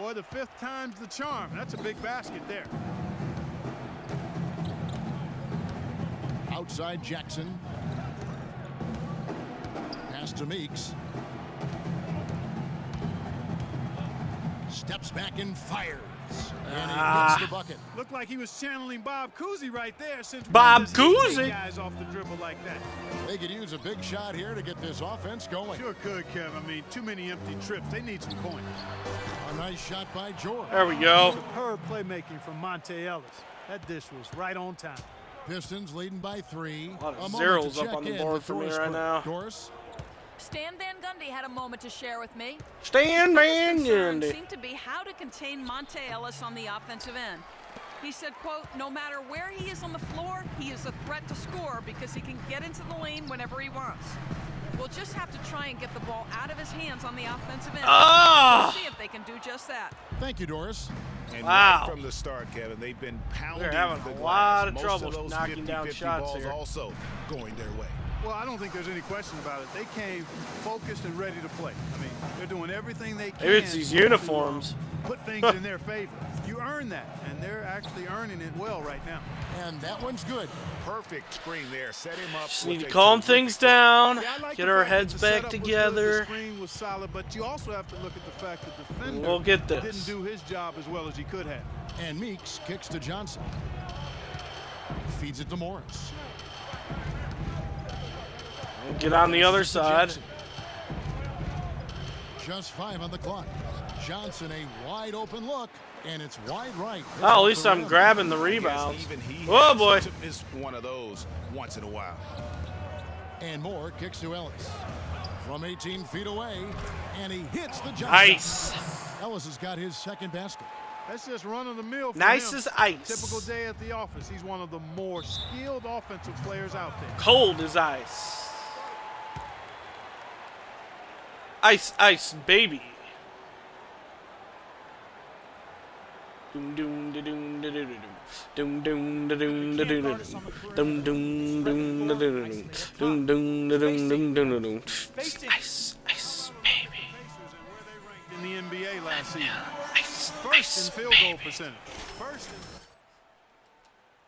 Boy, the 5th time's the charm. That's a big basket there. Outside Jackson. Pass Pass to Meeks. Steps back and fires. And he hits the bucket. Looked like he was channeling Bob Cousy right there. Since Bob when does he Cousy? take guys off the dribble like that? They could use a big shot here to get this offense going. Sure could, Kev. I mean, too many empty trips. They need some points. A nice shot by George. There we go. Superb playmaking from Monte Ellis. That dish was right on time. Pistons leading by 3. A lot of moment zeros to up on check the in board with for me Doris right Burke. now. Doris? Stan Van Gundy had a moment to share with me. Stan Van His concern Gundy. seemed to be how to contain Monte Ellis on the offensive end. He said, quote, no matter where he is on the floor, he is a threat to score because he can get into the lane whenever he wants. We'll just have to try and get the ball out of his hands on the offensive end. We'll see if they can do just that. Thank you, Doris. And Wow. right from the start, Kevin, they've been pounding They're having the a glass. lot of Most trouble those knocking down 50-50 shots balls here. also going their way. Well, I don't think there's any question about it. They came focused and ready to play. I mean, they're doing everything they can. Maybe it's these to, uniforms. put things in their favor. You earn that, and they're actually earning it well right now. And that one's good. Perfect screen there. Set him up. Just with need to a calm terrific things down. Yeah, I like Get the our fact that heads the back setup was good, together. the screen was solid, but you also have to look at the fact that the defender We'll get this. didn't do his job as well as he could have. And Meeks kicks to Johnson. Feeds it to Morris. Get on the other side. Just 5 on the clock. Johnson, a wide open look, and it's wide right. Oh, at least I'm grabbing the rebounds. Even he Oh has boy. to miss one of those once in a while. And Moore kicks to Ellis. From 18 feet away, and he hits the jump Nice. shot. Ellis has got his second basket. That's just run of the mill for Nice him. as ice. Typical day at the office. He's one of the more skilled offensive players out there. Cold as ice. Ice, ice, baby. Doom doom da doom da doo doom doom da doom da doo doom doom doom da doo doom doom da doom doom doom. Ice, ice, baby. In the NBA last season. Ice, First ice, in field goal percentage.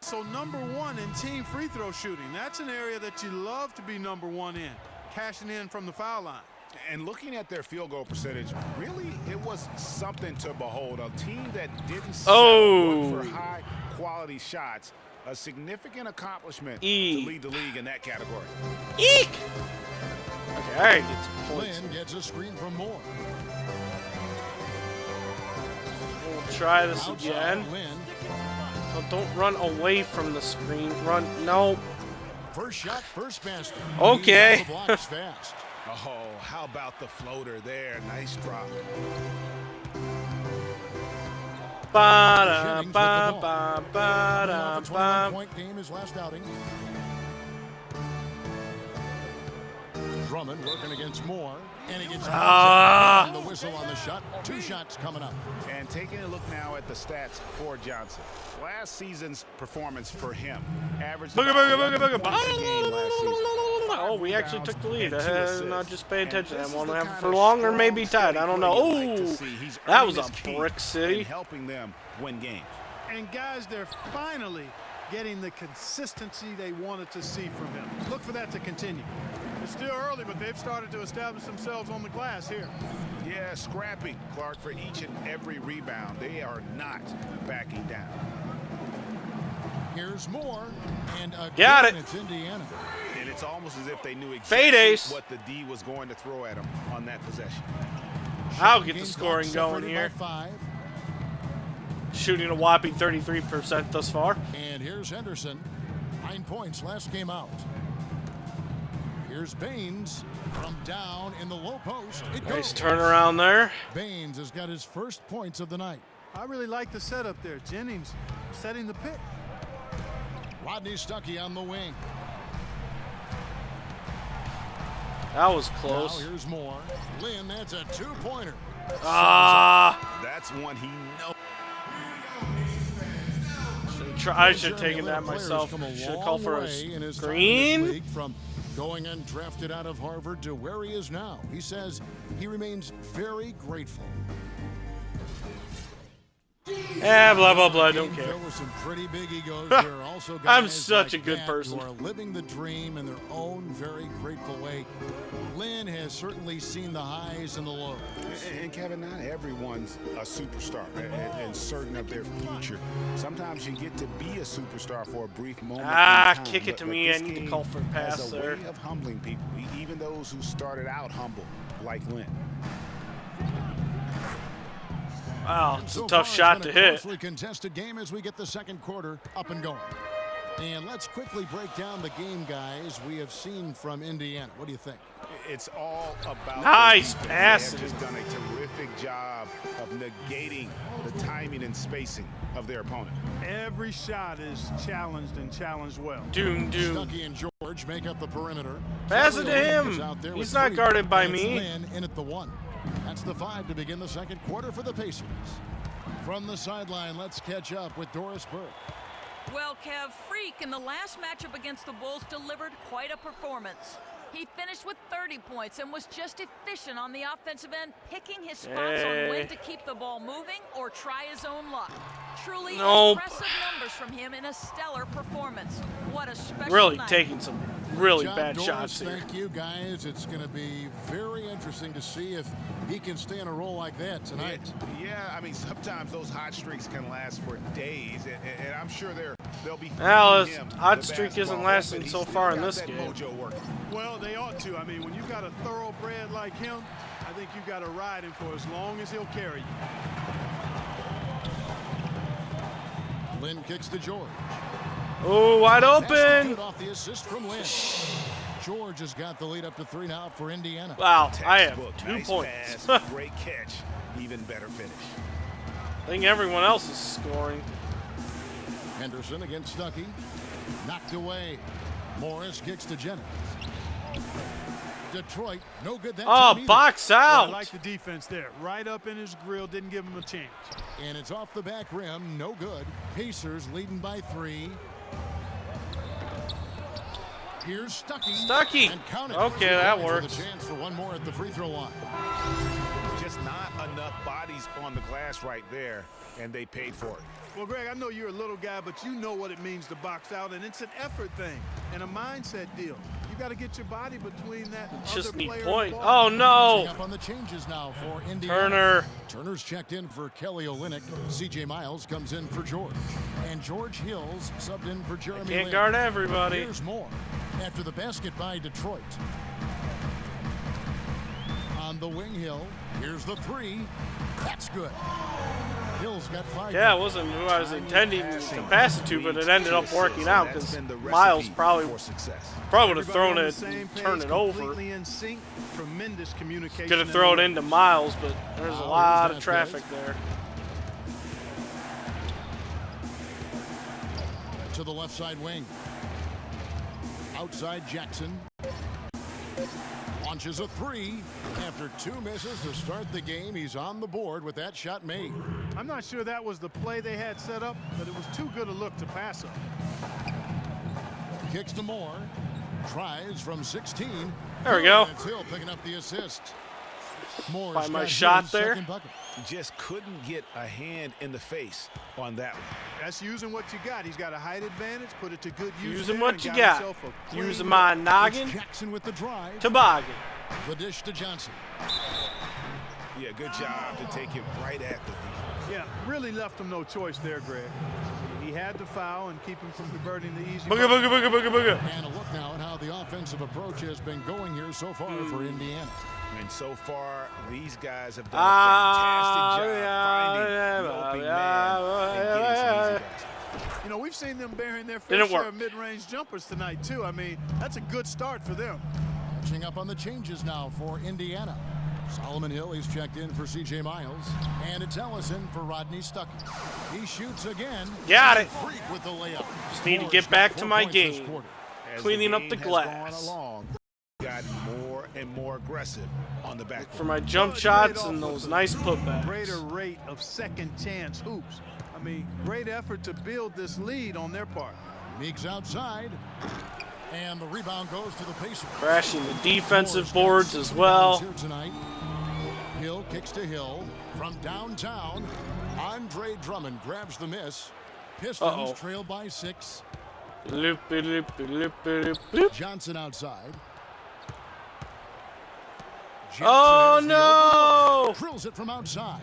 So #1 in team free throw shooting. That's an area that you love to be #1 in. Cashing in from the foul line. And looking at their field goal percentage, really, it was something to behold. A team that didn't settle for high-quality shots, a significant accomplishment to lead the league in that category. Eek! Okay, get some points. Lynn gets a screen from Moore. We'll try this Outside again. Lynn. Oh, don't run away from the screen. Run. No. First shot, first basket. Okay. He's off the blocks fast. Oh, how about the floater there? Nice drop. Ba da Jennings with the ba ball. ba ba Coming da off a ba. 21-point game his last outing. Drummond working against Moore, and he gets the whistle on the shot. 2 shots coming up. And taking a look now at the stats for Johnson. Last season's performance for him averaged Booga, about booga, 11 booga, points a game last season. Oh, we actually took the lead. I did not just pay attention. I And this want is to the have it kind for of long or strong, maybe tied. I don't know. steady play you like to Oh, see. He's that earning was a his keep brick and city. helping them win games. And guys, they're finally getting the consistency they wanted to see from him. Look for that to continue. It's still early, but they've started to establish themselves on the glass here. Yeah, scrapping, Clark, for each and every rebound. They are not backing down. Here's Moore, and again, Got it. it's Indiana. And it's almost as if they knew Fade exactly ace. what the D was going to throw at them on that possession. I'll get the Game scoring clock going separated here. by 5. Shooting a whopping 33% thus far. And here's Henderson. 9 points last game out. Here's Baines from down in the low post. It Nice goes. turnaround there. Baines has got his first points of the night. I really like the setup there. Jennings setting the pick. Rodney Stuckey on the wing. That was Now close. here's Moore. Lynn, that's a 2-pointer. Ah. That's one he knows. I should have Jeremy taken Lin that players myself. come a Should have long called for a way in his time in this screen. league, from going undrafted out of Harvard to where he is now. He says he remains very grateful. Yeah, blah, blah, blah. Don't care. There were some pretty big egos. There are also guys I'm such like a good that person. who are living the dream in their own very grateful way. Lynn has certainly seen the highs and the lows. And Kevin, not everyone's a superstar and certain of their future. Sometimes you get to be a superstar for a brief moment. in time, Kick it to me. I need to call for a pass has a there. way of humbling people, even those who started out humble, like Lynn. Wow, it's So a tough far, shot it's to been a hit. closely contested game as we get the second quarter up and going. And let's quickly break down the game, guys, we have seen from Indiana. What do you think? It's all about Nice their defense. passing. They have just done a terrific job of negating the timing and spacing of their opponent. Every shot is challenged and challenged well. Doom, doom. Stuckey and George make up the perimeter. Pass it to Kelly him. is out there He's with not three, guarded by and it's me. Lynn in at the 1. That's the 5 to begin the second quarter for the Pacers. From the sideline, let's catch up with Doris Burke. Well, Kev, Freak in the last matchup against the Bulls delivered quite a performance. He finished with 30 points and was just efficient on the offensive end, picking his spots on when to keep the ball moving or try his own luck. Truly impressive numbers from him in a stellar performance. What a special Really night. taking some really Job, bad Doris, shots here. Thank you, guys. It's going to be very interesting to see if he can stay in a role like that tonight. Yeah, I mean, sometimes those hot streaks can last for days, and I'm sure they'll be. Well, feeding him hot the streak isn't basketball, lasting but he's so still far in got this that game. mojo working. Well, they ought to. I mean, when you've got a thoroughbred like him, I think you've got to ride him for as long as he'll carry you. Lynn kicks to George. Oh, wide That's open. good off the assist from Lynn. George has got the lead up to 3 now for Indiana. Wow, I have Textbook, 2 nice points. pass, great catch, even better finish. I think everyone else is scoring. Henderson against Stuckey. Knocked away. Morris kicks to Jennings. Detroit, no good that time either. Box Well, out. I like the defense there. Right up in his grill, didn't give him a chance. And it's off the back rim, no good. Pacers leading by 3. Here's Stuckey. Stuckey. And count it. Okay, that With works. a chance for one more at the free throw line. Just not enough bodies on the glass right there, and they paid for it. Well, Greg, I know you're a little guy, but you know what it means to box out, and it's an effort thing and a mindset deal. You got to get your body between that Just other need player points. and the ball. Oh, no. Up on the changes now for Indiana. Turner. Turner's checked in for Kelly Olynyk. C.J. Miles comes in for George. And George Hills subbed in for Jeremy Can't Lin. guard everybody. Here's more after the basket by Detroit. On the wing, Hill. Here's the 3. That's good. Hill's got 5. Yeah, it wasn't who I was intending to pass it to, but it ended up working out because Miles probably would have thrown it and turned it over. Completely in sync, tremendous communication. Could have thrown it into Miles, but there's a lot of traffic there. To the left side wing. Outside Jackson. Launches a 3. After 2 misses to start the game, he's on the board with that shot made. I'm not sure that was the play they had set up, but it was too good a look to pass up. Kicks to Moore. Tries from 16. There we go. And it's Hill picking up the assist. Moore's By my got shot his there. second bucket. Just couldn't get a hand in the face on that one. That's using what you got. He's got a height advantage. Put it to good use. Using there what and you got got. himself a clean Using look. my noggin. Jackson with the drive. Toboggan. The dish to Johnson. Yeah, good job to take it right at the knee. Yeah, really left him no choice there, Greg. He had to foul and keep him from converting the easy. Booga, booga, booga, booga, booga. And a look now at how the offensive approach has been going here so far for Indiana. And so far, these guys have done a fantastic job finding the open man and getting some easy baskets. You know, we've seen them bearing their fair Didn't share work. of mid-range jumpers tonight, too. I mean, that's a good start for them. Catching up on the changes now for Indiana. Solomon Hill, he's checked in for C.J. Miles. And it's Ellison for Rodney Stuckey. He shoots again. Got it. Freak with the layup. Just need to Moore's get got back 4 to my points this game. quarter. As Cleaning the up the game has glass. gone along, got more and more aggressive on the back. For my jump shots and those nice putbacks. Greater rate of second chance hoops. I mean, great effort to build this lead on their part. Meeks outside. And the rebound goes to the Pacers. Crashing the defensive Moore's got boards as 6 well. rebounds here tonight. Hill kicks to Hill from downtown. Andre Drummond grabs the miss. Pistons trail by 6. Johnson outside. Jackson Oh no! Drills it from outside.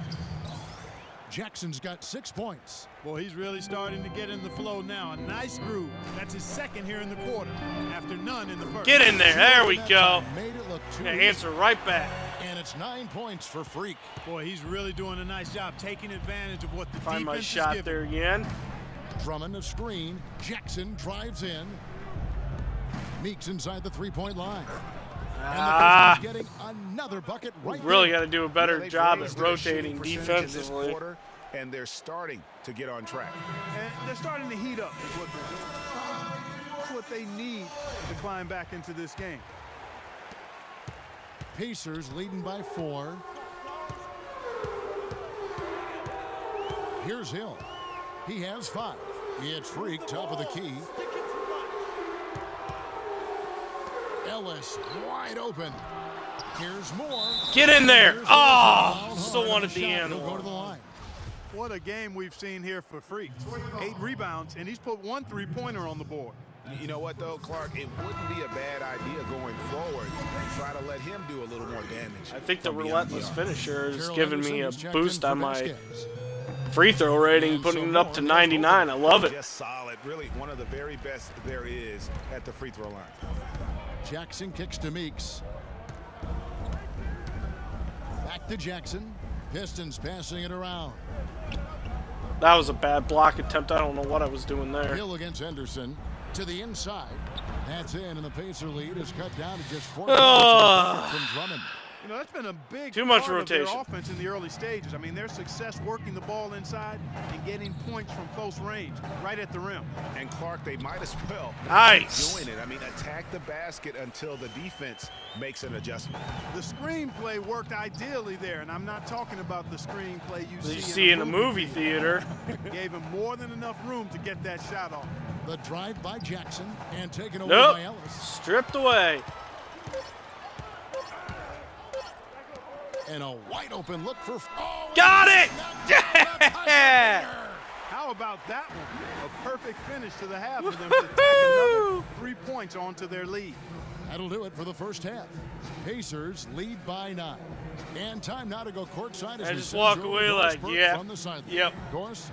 Jackson's got 6 points. Boy, he's really starting to get in the flow now. A nice groove. That's his second here in the quarter, after none in the first. Get in there. There we go. Made it look too answer right back. And it's 9 points for Freak. Boy, he's really doing a nice job taking advantage of what the Find my defense shot is there giving. again. Drummond a screen. Jackson drives in. Meeks inside the 3-point line. And the getting another bucket right Really there. got to do a better job at raised their rotating shooting percentage in this defensively. quarter, and they're starting to get on track. And they're starting to heat up, is what they're doing. That's what they need to climb back into this game. Pacers leading by 4. Here's Hill. He has 5. It's Freak, top of the key. Ellis wide open. Here's more. Get in there. Here's Oh, Ellis. still wanted Shot. the He'll end. go to the line. What a game we've seen here for Freak. 8 rebounds, and he's put 1 3-pointer on the board. You know what, though, Clark? It wouldn't be a bad idea going forward to try to let him do a little more damage. I think the from beyond relentless arc. finisher is Gerald giving me a Anderson is checked boost in on for my Vasquez. free throw rating, putting it up to 99. I love it. Just solid. Really one of the very best there is at the free throw line. Jackson kicks to Meeks. Back to Jackson. Pistons passing it around. That was a bad block attempt. I don't know what I was doing there. Hill against Henderson to the inside. That's in, and the Pacer lead is cut down to just 4 Ugh. from Drummond. You know, that's been a big Too much part of their rotation. offense in the early stages. I mean, their success working the ball inside and getting points from close range, right at the rim. And Clark, they might as well Nice. be doing it. I mean, attack the basket until the defense makes an adjustment. The screenplay worked ideally there, and I'm not talking about the screenplay You see in a movie theater. Gave him more than enough room to get that shot off. The drive by Jackson and taken away Nope. by Ellis. Stripped away. And a wide open look for. Oh, Got it! Yeah! How about that one? A perfect finish to the half for them to tack another 3 points onto their lead. That'll do it for the first half. Pacers lead by 9. And time now to go courtside as I we just send walk you away over like, Doris yeah, Burke from the sideline. yep. Doris?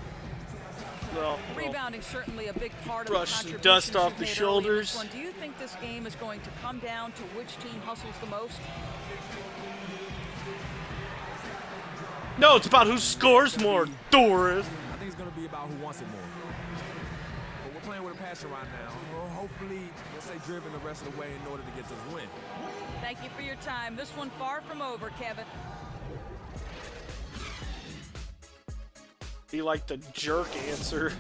Well, Rebounding certainly a big part of brush the some contributions dust off you've the made early in shoulders. this one. Do you think this game is going to come down to which team hustles the most? no, it's about who scores more, Doris. I think it's going to be about who wants it more. But we're playing with a passion right now. Well, hopefully, we'll stay driven the rest of the way in order to get this win. Thank you for your time. This one far from over, Kevin. Be like the jerk answer.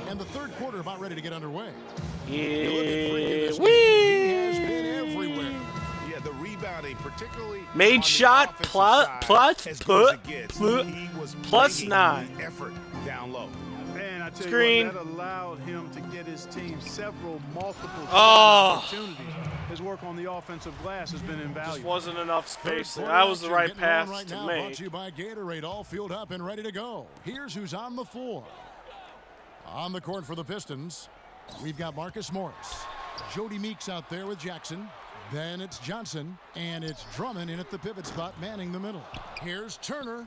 And the third quarter about ready to get underway. Yeah. He has been everywhere. Yeah, the rebounding, particularly Made on the shot offensive plus side, plus as good as it put gets. put He was plus making 9. the effort down low. Man, I tell Screen. you what, that allowed him to get his team several multiple Oh. opportunities. His work on the offensive glass has been Just invaluable. wasn't enough space there. Third That was the quarter right action getting on pass right to now, Brought make. to you by Gatorade, all filled up and ready to go. Here's who's on the floor. On the court for the Pistons, we've got Marcus Morris. Jody Meeks out there with Jackson. Then it's Johnson, and it's Drummond in at the pivot spot, manning the middle. Here's Turner.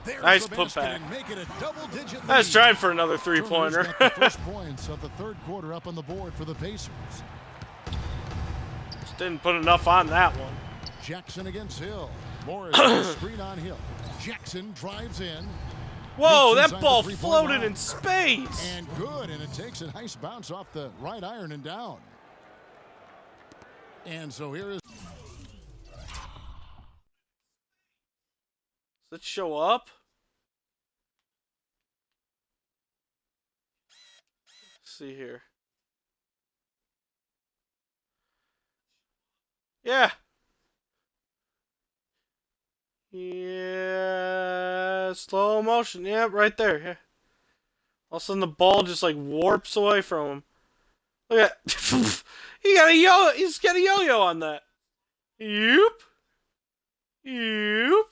There's Nice the basket putback. and make it a double-digit I was lead. trying for another Turner's three-pointer. got the first points of the third quarter up on the board for the Pacers. Just didn't put enough on that one. Jackson against Hill. Morris with a screen on Hill. Jackson drives in. Whoa, Meeks that inside ball the three-point floated line. in space. And good, and it takes a nice bounce off the right iron and down. And so here is. Does it show up? Let's see here. Yeah. Yeah, slow motion. Yeah, right there. Yeah. All of a sudden the ball just like warps away from him. Look at he got a yo. He's got a yo-yo on that. Yoop. Yoop.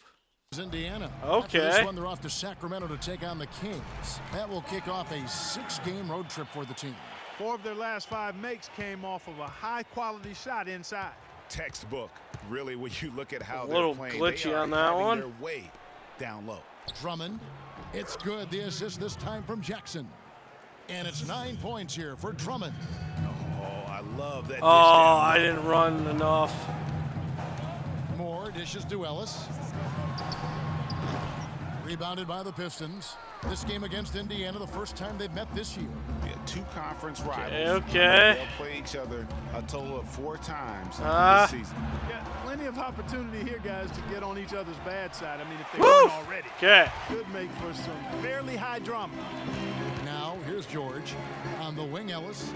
Indiana. Okay. After this one, they're off to Sacramento to take on the Kings. That will kick off a 6-game road trip for the team. 4 of their last 5 makes came off of a high-quality shot inside. Textbook, really, when you look at how A they're little playing. glitchy they are on that having one. their way down low. Drummond. It's good. The assist this time from Jackson. And it's 9 points here for Drummond. Oh, I love that. Oh, I didn't run enough. Moore dishes to Ellis. Rebounded by the Pistons. This game against Indiana, the first time they've met this year. Yeah, 2 conference rivals. Okay. They'll play each other a total of 4 times this season. Yeah, plenty of opportunity here, guys, to get on each other's bad side. I mean, if they Woo! weren't already. Okay. Could make for some fairly high drama. Now, here's George. On the wing, Ellis.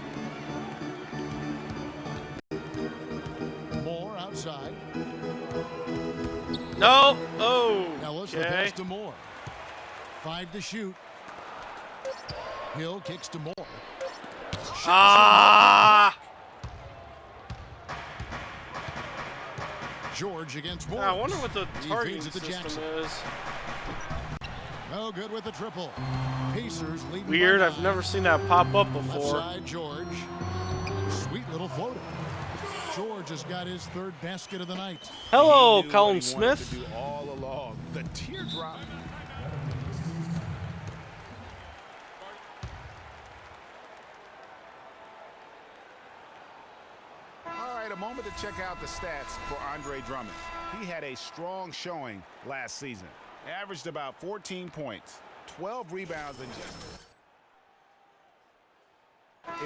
Moore outside. No. Oh. Ellis the pass to Moore. 5 to shoot. Hill kicks to Moore. Ah. George against Moore. I wonder what the He targeting feeds it to system Jackson. is. No good with the triple. Pacers leading. Weird. by I've 9. never seen that pop up Left before. side, George. Sweet little floater. George has got his 3rd basket of the night. Hello, He knew Colin what he wanted Smith. to do all along. The teardrop. All right, a moment to check out the stats for Andre Drummond. He had a strong showing last season. Averaged about 14 points, 12 rebounds, and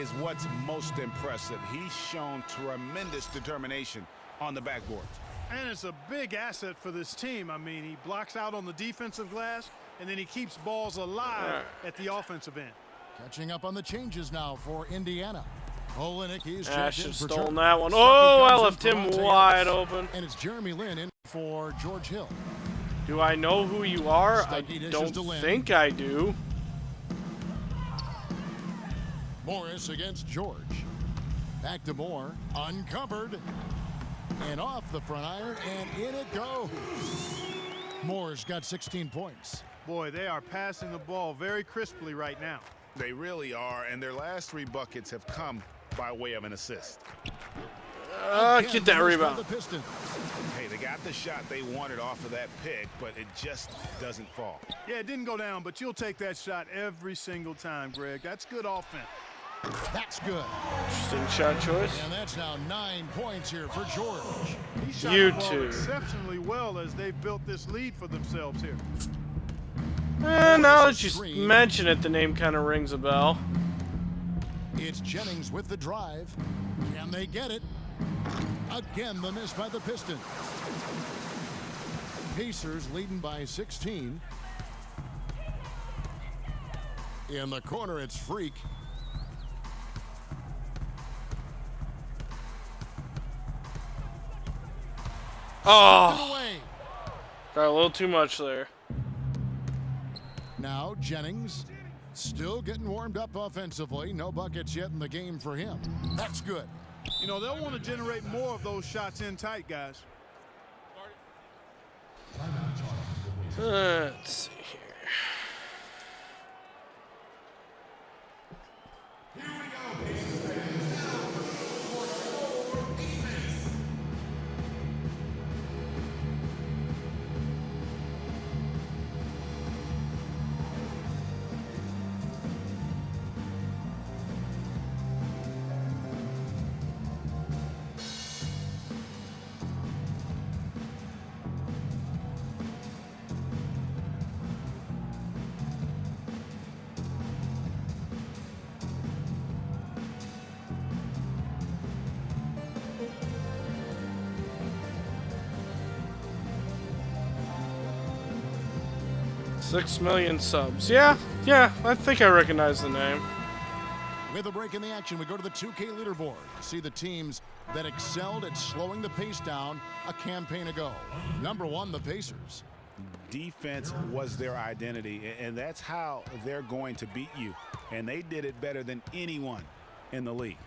is what's most impressive. He's shown tremendous determination on the backboard. And it's a big asset for this team. I mean, he blocks out on the defensive glass, and then he keeps balls alive at the offensive end. Catching up on the changes now for Indiana. Olenek, he's I checked should in have for stolen Turner. that one. Stuckey Oh, I comes in left for him Monte wide Ellis. open. And it's Jeremy Lin in for George Hill. Do I know who you are? I Stuckey dishes don't to Lin. think I do. Morris against George. Back to Moore. Uncovered. And off the front iron. And in it goes. Moore's got 16 points. Boy, they are passing the ball very crisply right now. They really are, and their last 3 buckets have come by way of an assist. Get that rebound. The Pistons. Hey, they got the shot they wanted off of that pick, but it just doesn't fall. Yeah, it didn't go down, but you'll take that shot every single time, Greg. That's good offense. That's good. Interesting shot choice. And that's now 9 points here for George. He shot You the ball two. exceptionally well as they've built this lead for themselves here. Now that you mention it, the name kind of rings a bell. It's Jennings with the drive. Can they get it? Again, the miss by the Pistons. Pacers leading by 16. In the corner, it's Freak. Oh, got a little too much there. Now Jennings still getting warmed up offensively. No buckets yet in the game for him. That's good. You know, they'll want to generate more of those shots in tight, guys. Let's see here. $6 million subs. Yeah, I think I recognize the name. With a break in the action, we go to the 2K leaderboard to see the teams that excelled at slowing the pace down a campaign ago. Number 1, the Pacers. Defense was their identity, and that's how they're going to beat you. And they did it better than anyone in the league.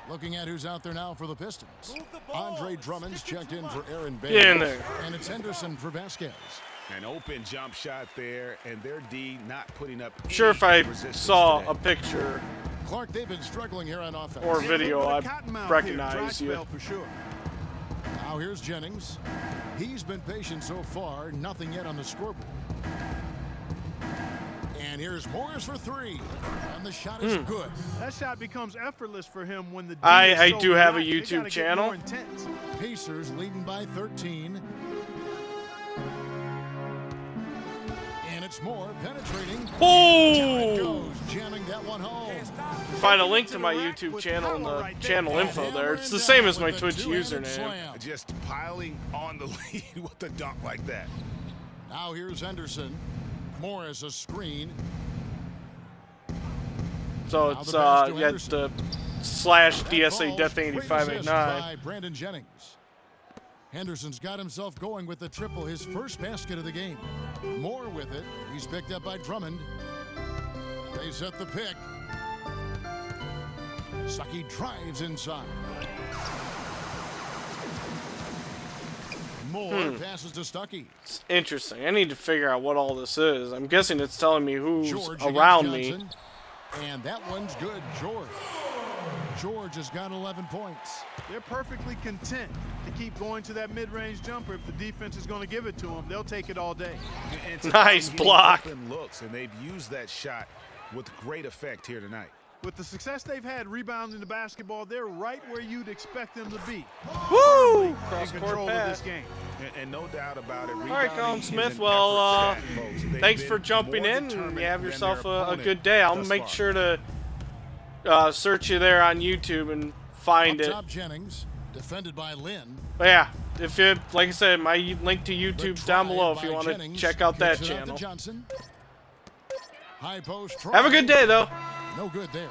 Looking at who's out there now for the Pistons. Andre Drummond's checked in for Aaron Baines. Get in there. And it's Henderson for Vasquez. An open jump shot there, and their D not putting up. I'm sure if I resistance saw today. a picture Clark, they've been struggling here on offense. or video, I'd Cottonmouth recognize here, dry you. spell for sure. Now here's Jennings. He's been patient so far, nothing yet on the scoreboard. And here's Morris for three. And the shot is good. That shot becomes effortless for him when the D I is so do have a relaxed. They YouTube gotta get channel. more intense. Pacers leading by 13. And it's Moore penetrating. Oh! Goes, jamming that one home. Find a link to my YouTube channel in the channel info there. It's the same as my Twitch username. Just piling on the lead with a dunk like that. Now here's Henderson. Morris a screen. So it's yeah, the slash DSA Death 8589. By Brandon Jennings. Henderson's got himself going with the triple, his first basket of the game. Moore with it. He's picked up by Drummond. They set the pick. Stuckey drives inside. Moore passes to Stuckey. It's interesting. I need to figure out what all this is. I'm guessing it's telling me who's George around me. Johnson. And that one's good. George has got 11 points. They're perfectly content to keep going to that mid-range jumper. If the defense is going to give it to them, they'll take it all day. And Nice block. open looks, and they've used that shot with great effect here tonight. With the success they've had rebounding the basketball, they're right where you'd expect them to be. Woo! In Cross court control of pass. this game. And no doubt about it. All right, Colin rebounding Smith. is an Well, effort stat, folks. They've thanks been for jumping more in. And determined you have than yourself their a opponent good day. I'll thus make far. sure to search you there on YouTube and find Up it. top Jennings, defended by Lynn. But yeah, if you like I said, my link to YouTube's down below if you By want to Jennings, check out that kicks it out to channel. Johnson. High post try. Have a good day, though. No good there.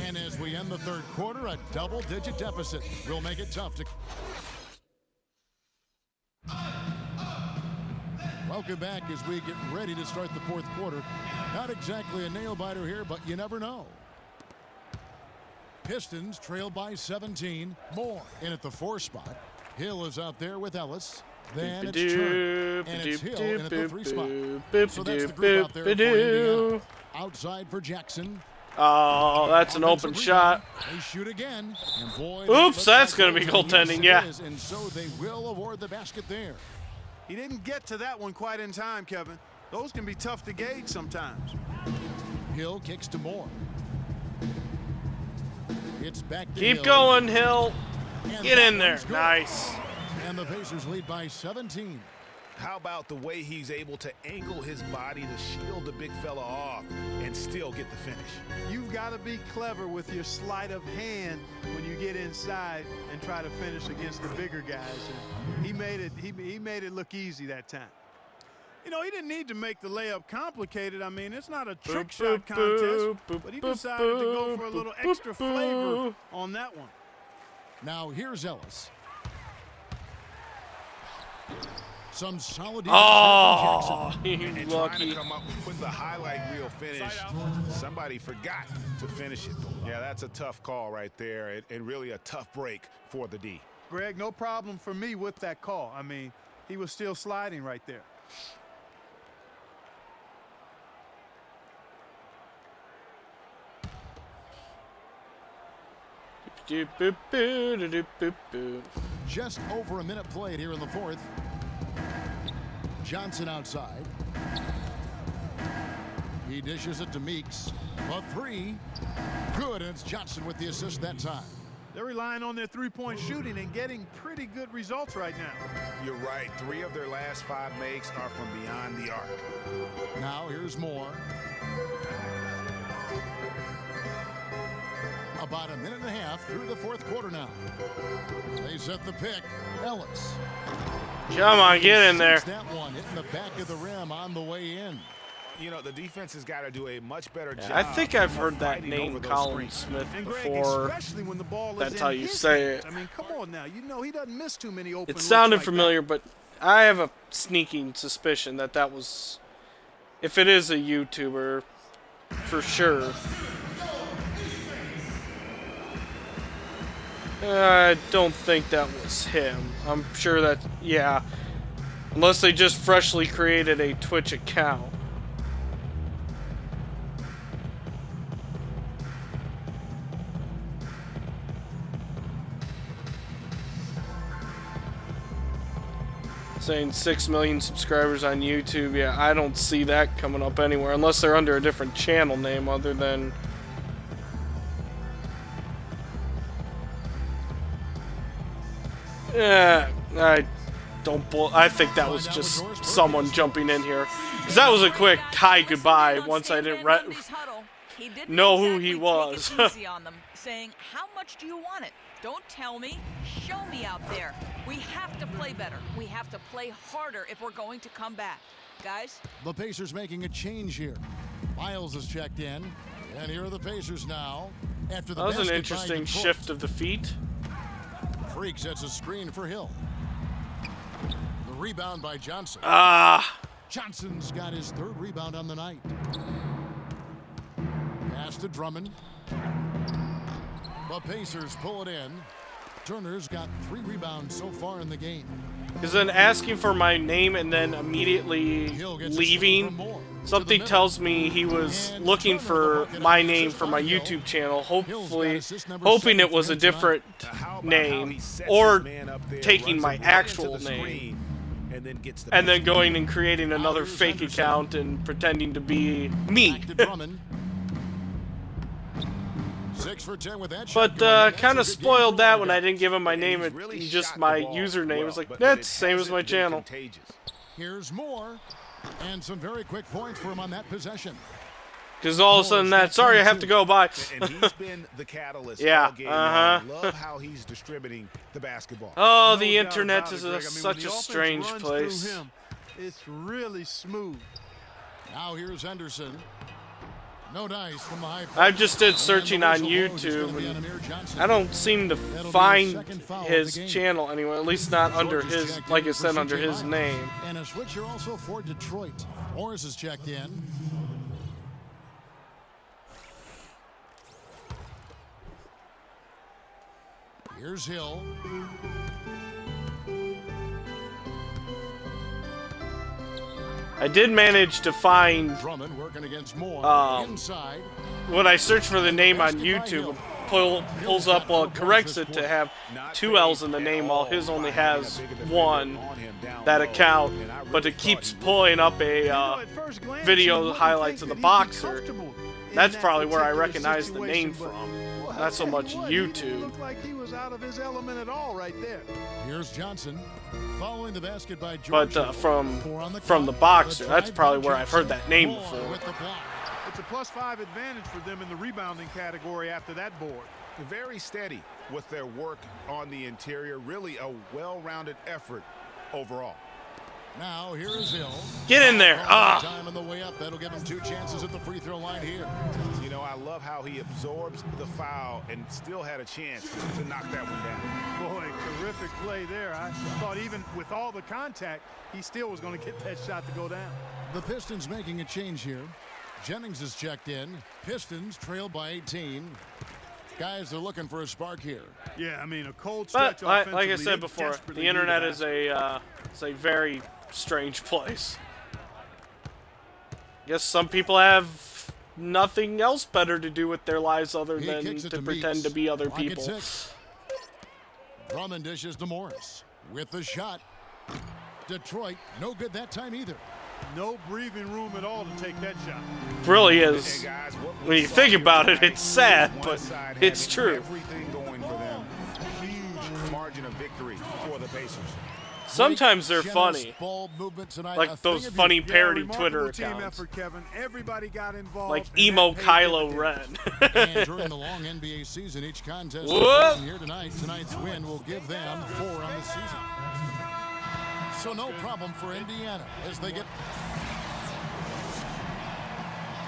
And as we end the third quarter, a double-digit deficit will make it tough to. Welcome back as we get ready to start the fourth quarter. Not exactly a nail-biter here, but you never know. Pistons trail by 17. More in at the 4 spot. Hill is out there with Ellis. Then it's Turner. And it's Hill in at the 3 spot. So that's the group out there for Indiana. Outside for Jackson. Oh, that's an open shot. They shoot again. And boy, Oops, that's going to be goaltending, yeah. And so they will award the basket there. He didn't get to that one quite in time, Kevin. Those can be tough to gauge sometimes. Hill kicks to Moore. It's back to Keep Hill. going, Hill. And Get that in there. one's good. Nice. And the Pacers lead by 17. How about the way he's able to angle his body to shield the big fella off and still get the finish? You've got to be clever with your sleight of hand when you get inside and try to finish against the bigger guys. And he made it look easy that time. You know, he didn't need to make the layup complicated. I mean, it's not a trick shot contest, but he decided to go for a little extra flavor on that one. Now here's Ellis. Some solid Oh, defense from you And trying lucky. to come up with the highlight reel finish. Somebody forgot to finish it. Yeah, that's a tough call right there, and really a tough break for the D. Greg, no problem for me with that call. I mean, he was still sliding right there. Just over a minute played here in the fourth. Johnson outside. He dishes it to Meeks. A 3. Good, and it's Johnson with the assist that time. They're relying on their three-point shooting and getting pretty good results right now. You're right. 3 of their last 5 makes are from beyond the arc. Now here's Moore. About a minute and a half through the fourth quarter now. They set the pick. Ellis. Come on, get in there. That one hitting the back of the rim on the way in. You know, the defense has got to do a much better job. I think I've heard that fighting name, over those Colin screens. Smith, And Greg, before. especially when the ball is That's in how you his say hands. it. I mean, come on now. You know he doesn't miss too many open It looks sounded like familiar, but I have a sneaking suspicion that that was, if it is a YouTuber, for sure. I don't think that was him. I'm sure that, yeah. Unless they just freshly created a Twitch account. Saying 6 million subscribers on YouTube. Yeah, I don't see that coming up anywhere. Unless they're under a different channel name other than... Yeah, I think that was just someone jumping in here. Because that was a quick hi goodbye once I didn't know who he was. Easy on them, saying, "How much do you want it? Don't tell me. Show me out there. We have to play better. We have to play harder if we're going to come back. Guys?" The Pacers making a change here. Miles is checked in. And here are the Pacers now. After the That was an basket by interesting Detroit. shift of the feet. Freak sets a screen for Hill. The rebound by Johnson. Johnson's got his third rebound on the night. Pass to Drummond. The Pacers pull it in. Turner's got 3 rebounds so far in the game. Because then asking for my name and then immediately leaving, something tells me he was looking for my name for my YouTube channel, hoping it was a different name, or taking my actual name, and then going and creating another fake account and pretending to be me. 6 for 10 with that But kind of spoiled that when I didn't give him my name and just my username. It's like, that's the same as my channel. Here's more. And some very quick points for him on that possession. Because all of a sudden that, sorry, I have to go, bye. And he's been the catalyst Yeah, all game long. Love how he's distributing the basketball. Oh, No the doubt internet about is it, Greg. I mean, such when the a offense strange runs place. through him, it's really smooth. Now here's Henderson. No dice from the high post. I just did searching on YouTube, and I don't seem to find his channel anywhere, at least not under his, like I said, under his name. And a switcher also for Detroit. Morris is checked in. Here's Hill. I did manage to find, Drummond working against Moore. Inside. when I search for the name on YouTube, pulls up, well, it corrects it to have 2 L's in the name while his only has 1, that account, but it keeps pulling up a video highlights of the boxer. That's probably where I recognize the name from. Not so much YouTube. Looked like he was out of his element at all right there. Here's Johnson following the basket by George. But from the boxer, that's probably where I've heard that name before. It's a +5 advantage for them in the rebounding category after that board. Very steady with their work on the interior. Really a well-rounded effort overall. Now here is Hill. Get in there. Time on the way up. That'll give him 2 chances at the free throw line here. You know, I love how he absorbs the foul and still had a chance to knock that one down. Boy, terrific play there. I thought even with all the contact, he still was going to get that shot to go down. The Pistons making a change here. Jennings is checked in. Pistons trail by 18. Guys, they're looking for a spark here. Yeah, I mean, a cold stretch But like I offensively, said they before, desperately the internet need is a very strange place. Guess some people have nothing else better to do with their lives other than to pretend to be other people. Drummond dishes to Morris with the shot. Detroit, no good that time either. No breathing room at all to take that shot. Really is. When you think about it, it's sad, but it's true. Everything going for them. Huge margin of victory for the Pacers. Sometimes they're funny, like those funny parody Twitter team accounts, effort, Kevin. Everybody got involved, like emo Kylo Ren. And during the long NBA season, each contest What? here tonight. Tonight's win will give them 4 on the season. So no problem for Indiana as they get...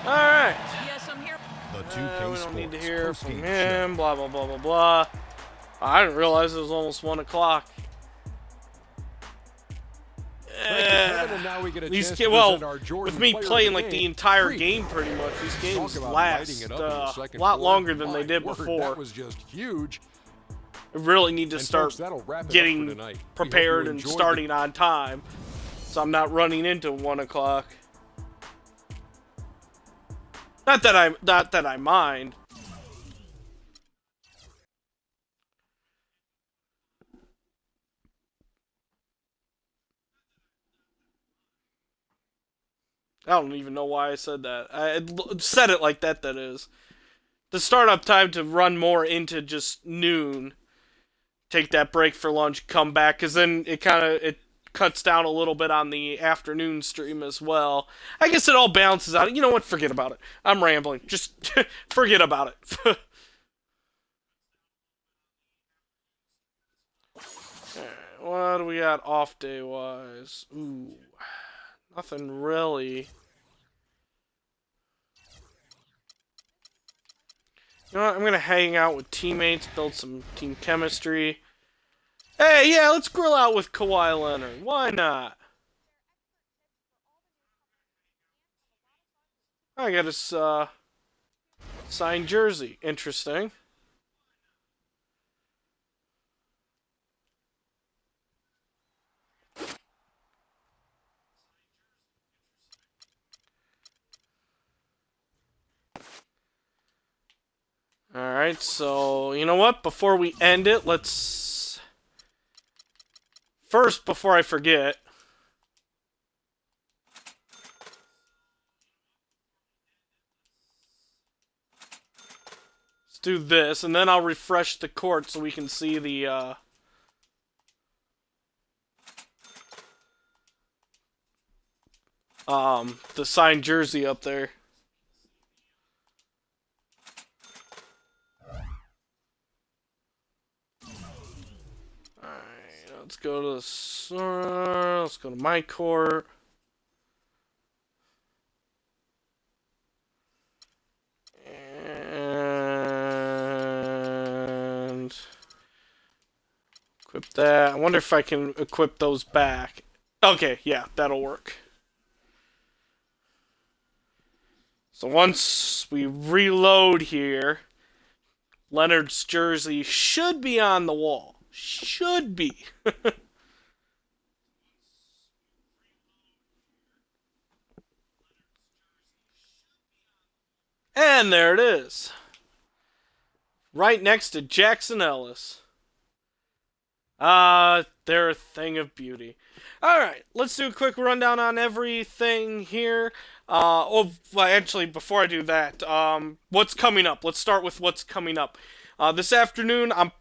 All right. Yes, I'm here. The 2K We don't need to Sports hear from postgame him. Blah blah blah blah blah. I didn't realize it was almost 1 o'clock. Kevin, and now we get a These chance ga- to well, present our Jordan with me player of playing the like the game, entire Freak. game pretty much, these games Talk about last lighting it up in the second a lot quarter. longer than they My did word, before. That was just huge. I really need to And start folks, that'll wrap it up for getting tonight. We hope prepared you and enjoyed starting on time, so I'm not running into 1 o'clock. Not that I mind. I don't even know why I said that. I said it like that, that is. The startup time to run more into just noon. Take that break for lunch, come back, because then it cuts down a little bit on the afternoon stream as well. I guess it all balances out. You know what? Forget about it. I'm rambling. Just forget about it. What do we got off day wise? Ooh, nothing really. You know what? I'm gonna hang out with teammates, build some team chemistry. Hey, yeah, let's grill out with Kawhi Leonard. Why not? I got his signed jersey. Interesting. Alright, so, you know what? Before we end it, let's... First, before I forget... Let's do this, and then I'll refresh the court so we can see the signed jersey up there. Let's go to let's go to MyCareer. And equip that. I wonder if I can equip those back. Okay, yeah, that'll work. So once we reload here, Leonard's jersey should be on the wall. Should be. And there it is. Right next to Jackson Ellis. They're a thing of beauty. Alright, let's do a quick rundown on everything here. Actually, before I do that, what's coming up? Let's start with what's coming up. This afternoon, I'm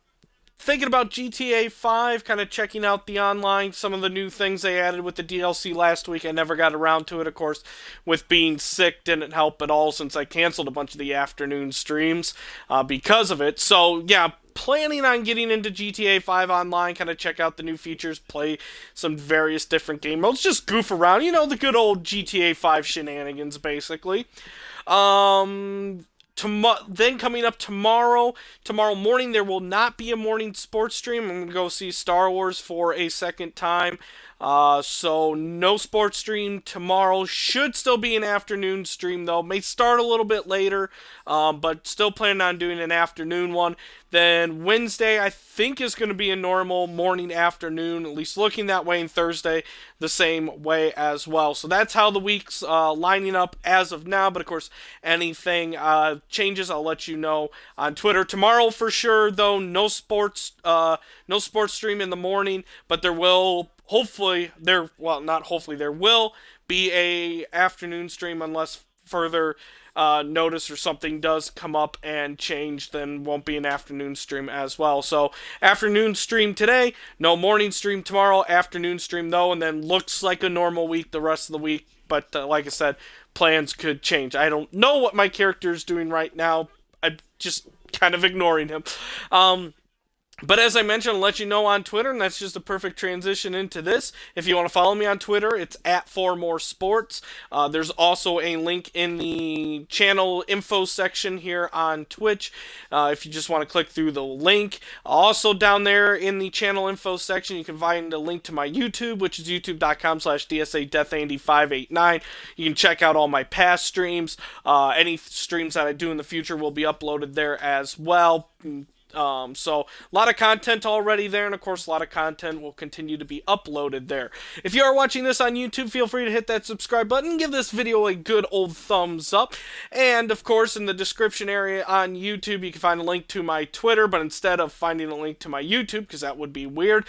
thinking about GTA 5, kind of checking out the online, some of the new things they added with the DLC last week. I never got around to it, of course, with being sick didn't help at all since I canceled a bunch of the afternoon streams because of it. So, yeah, planning on getting into GTA 5 online, kind of check out the new features, play some various different game modes, just goof around, you know, the good old GTA 5 shenanigans, basically. Then coming up tomorrow morning, there will not be a morning sports stream. I'm going to go see Star Wars for a second time. So no sports stream tomorrow. Should still be an afternoon stream, though. May start a little bit later, but still planning on doing an afternoon one. Then Wednesday, I think, is going to be a normal morning, afternoon, at least looking that way, and Thursday the same way as well. So that's how the week's lining up as of now, but of course, anything changes, I'll let you know on Twitter. Tomorrow, for sure, though, no sports stream in the morning, but there will... there will be a afternoon stream unless further notice or something does come up and change, then won't be an afternoon stream as well. So afternoon stream today, no morning stream tomorrow, afternoon stream though, and then looks like a normal week the rest of the week. But like I said, plans could change. I don't know what my character is doing right now. I'm just kind of ignoring him. But as I mentioned, I'll let you know on Twitter, and that's just a perfect transition into this. If you want to follow me on Twitter, it's at 4moresports. There's also a link in the channel info section here on Twitch if you just want to click through the link. Also down there in the channel info section, you can find a link to my YouTube, which is youtube.com/DSADeathAndy589. You can check out all my past streams. Any streams that I do in the future will be uploaded there as well. So a lot of content already there, and of course a lot of content will continue to be uploaded there. If you are watching this on YouTube, feel free to hit that subscribe button, give this video a good old thumbs up, and of course in the description area on YouTube you can find a link to my Twitter, but instead of finding a link to my YouTube, because that would be weird,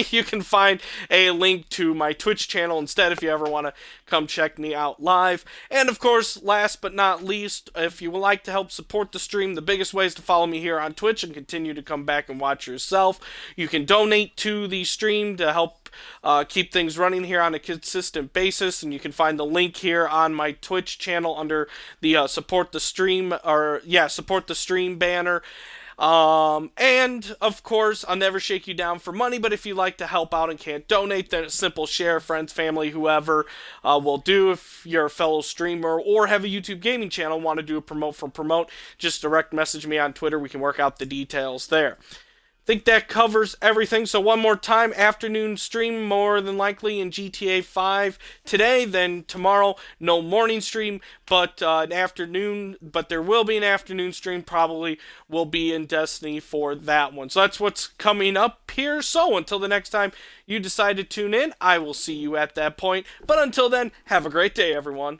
you can find a link to my Twitch channel instead if you ever want to come check me out live. And of course, last but not least, if you would like to help support the stream, the biggest way is to follow me here on Twitch and continue to come back and watch yourself. You can donate to the stream to help keep things running here on a consistent basis, and you can find the link here on my Twitch channel under the support the stream banner. And of course, I'll never shake you down for money, but if you like to help out and can't donate, then a simple share, friends, family, whoever will do. If you're a fellow streamer or have a YouTube gaming channel, want to do a promote from promote, just direct message me on Twitter. We can work out the details there. Think that covers everything. So one more time, afternoon stream more than likely in GTA 5 today, then tomorrow no morning stream, but an afternoon, but there will be an afternoon stream, probably will be in Destiny for that one. So that's what's coming up here. So until the next time you decide to tune in, I will see you at that point. But until then, have a great day, everyone.